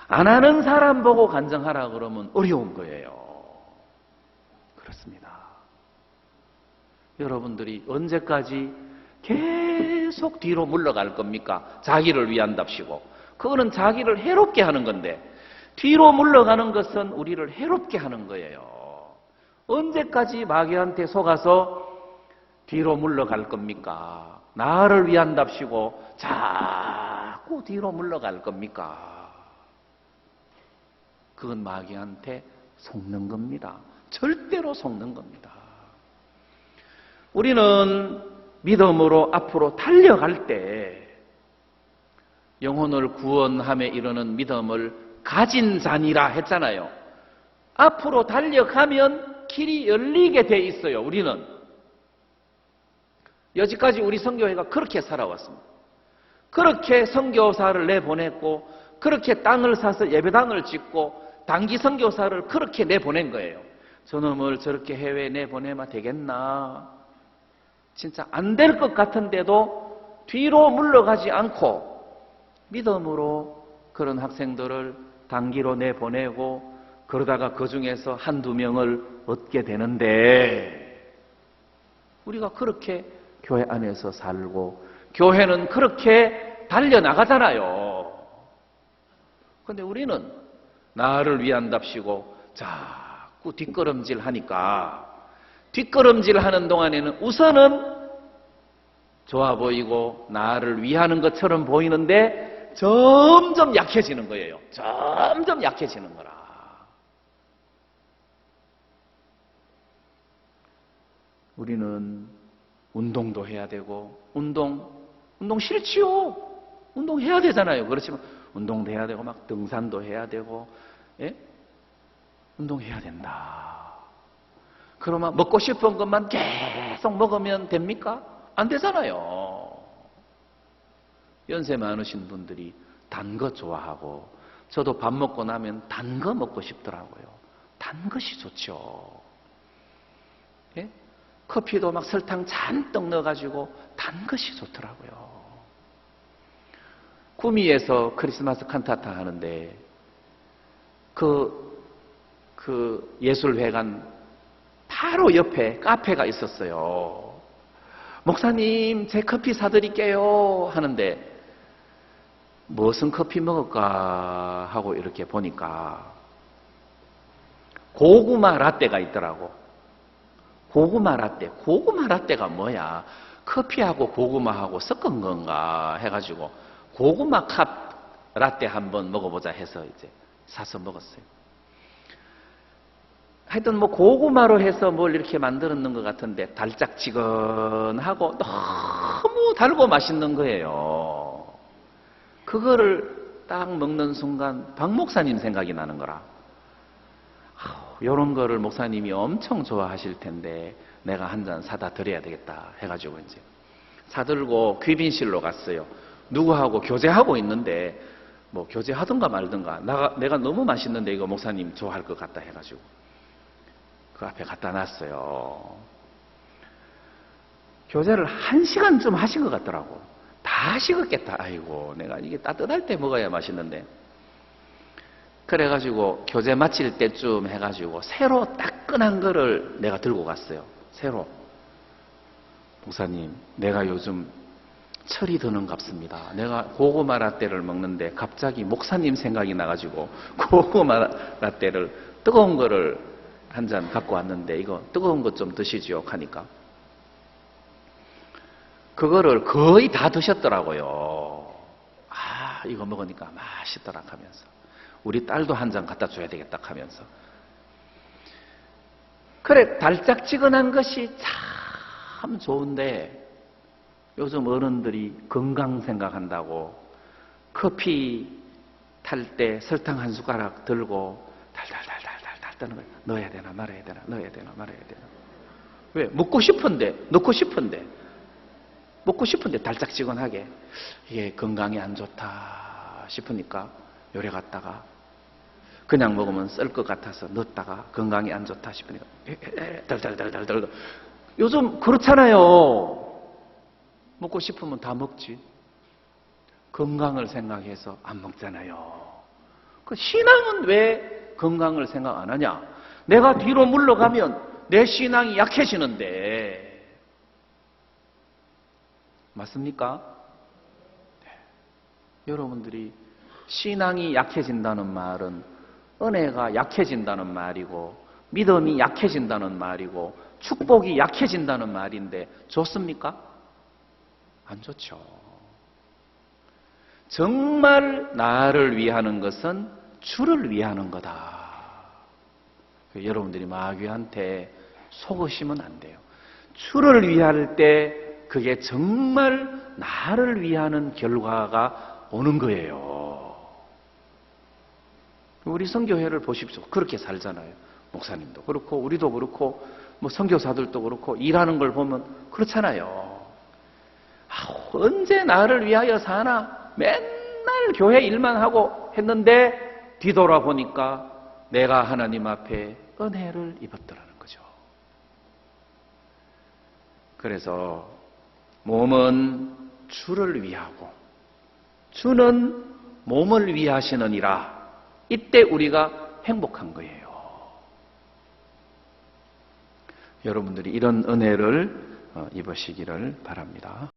안 하는 사람 보고 간증하라 그러면 어려운 거예요. 그렇습니다. 여러분들이 언제까지 계속 뒤로 물러갈 겁니까? 자기를 위한답시고. 그거는 자기를 해롭게 하는 건데, 뒤로 물러가는 것은 우리를 해롭게 하는 거예요. 언제까지 마귀한테 속아서 뒤로 물러갈 겁니까? 나를 위한답시고 자꾸 뒤로 물러갈 겁니까? 그건 마귀한테 속는 겁니다. 절대로 속는 겁니다. 우리는 믿음으로 앞으로 달려갈 때 영혼을 구원함에 이르는 믿음을 가진 자니라 했잖아요. 앞으로 달려가면 길이 열리게 돼 있어요. 우리는 여지까지 우리 선교회가 그렇게 살아왔습니다. 그렇게 선교사를 내보냈고, 그렇게 땅을 사서 예배당을 짓고, 단기 선교사를 그렇게 내보낸 거예요. 저놈을 저렇게 해외에 내보내면 되겠나? 진짜 안 될 것 같은데도 뒤로 물러가지 않고 믿음으로 그런 학생들을 단기로 내보내고, 그러다가 그 중에서 한두 명을 얻게 되는데, 우리가 그렇게 교회 안에서 살고 교회는 그렇게 달려나가잖아요. 그런데 우리는 나를 위한답시고 자꾸 뒷걸음질 하니까, 뒷걸음질 하는 동안에는 우선은 좋아 보이고 나를 위하는 것처럼 보이는데 점점 약해지는 거예요. 점점 약해지는 거라. 우리는 운동도 해야 되고, 운동 싫지요. 운동해야 되잖아요. 그렇지만 운동도 해야 되고, 막 등산도 해야 되고, 예? 운동해야 된다. 그러면 먹고 싶은 것만 계속 먹으면 됩니까? 안 되잖아요. 연세 많으신 분들이 단 거 좋아하고, 저도 밥 먹고 나면 단 거 먹고 싶더라고요. 단 것이 좋죠. 예? 커피도 막 설탕 잔뜩 넣어가지고 단 것이 좋더라고요. 구미에서 크리스마스 칸타타 하는데 그 예술회관 바로 옆에 카페가 있었어요. 목사님, 제 커피 사드릴게요 하는데 무슨 커피 먹을까 하고 이렇게 보니까 고구마 라떼가 있더라고. 고구마 라떼가 뭐야? 커피하고 고구마하고 섞은 건가 해가지고 고구마 컵 라떼 한번 먹어보자 해서 이제 사서 먹었어요. 하여튼 뭐 고구마로 해서 뭘 이렇게 만들었는 것 같은데 달짝지근하고 너무 달고 맛있는 거예요. 그거를 딱 먹는 순간 박 목사님 생각이 나는 거라. 이런 거를 목사님이 엄청 좋아하실 텐데 내가 한 잔 사다 드려야 되겠다 해가지고 이제 사들고 귀빈실로 갔어요. 누구하고 교제하고 있는데 뭐 교제하든가 말든가 내가 너무 맛있는데 이거 목사님 좋아할 것 같다 해가지고 그 앞에 갖다 놨어요. 교제를 1시간쯤 하신 것 같더라고. 다 식었겠다. 아이고, 내가 이게 따뜻할 때 먹어야 맛있는데. 그래가지고 교제 마칠 때쯤 해가지고 새로 따끈한 거를 내가 들고 갔어요. 새로. 목사님, 내가 요즘 철이 드는 갑습니다. 내가 고구마 라떼를 먹는데 갑자기 목사님 생각이 나가지고 고구마 라떼를 뜨거운 거를 한 잔 갖고 왔는데 이거 뜨거운 것 좀 드시죠 하니까 그거를 거의 다 드셨더라고요. 아, 이거 먹으니까 맛있더라 하면서 우리 딸도 한 잔 갖다 줘야 되겠다 하면서. 그래, 달짝지근한 것이 참 좋은데 요즘 어른들이 건강 생각한다고 커피 탈 때 설탕 한 숟가락 들고 달달달달달달 떠는 거예요. 넣어야 되나 말아야 되나, 넣어야 되나 말아야 되나. 왜? 먹고 싶은데, 넣고 싶은데, 먹고 싶은데 달짝지근하게 이게 건강에 안 좋다 싶으니까 요래 갔다가 그냥 먹으면 쓸 것 같아서 넣었다가 건강에 안 좋다 싶으니까 달달달달달. 요즘 그렇잖아요. 먹고 싶으면 다 먹지. 건강을 생각해서 안 먹잖아요. 그 신앙은 왜 건강을 생각 안 하냐? 내가 뒤로 물러가면 내 신앙이 약해지는데. 맞습니까? 네. 여러분들이 신앙이 약해진다는 말은 은혜가 약해진다는 말이고 믿음이 약해진다는 말이고 축복이 약해진다는 말인데 좋습니까? 안 좋죠. 정말 나를 위하는 것은 주를 위하는 거다. 여러분들이 마귀한테 속으시면 안 돼요. 주를 위할 때 그게 정말 나를 위하는 결과가 오는 거예요. 우리 선교회를 보십시오. 그렇게 살잖아요. 목사님도 그렇고 우리도 그렇고 뭐 선교사들도 그렇고 일하는 걸 보면 그렇잖아요. 언제 나를 위하여 사나? 맨날 교회 일만 하고 했는데 뒤돌아보니까 내가 하나님 앞에 은혜를 입었더라는 거죠. 그래서 몸은 주를 위하고 주는 몸을 위하시느니라. 이때 우리가 행복한 거예요. 여러분들이 이런 은혜를 입으시기를 바랍니다.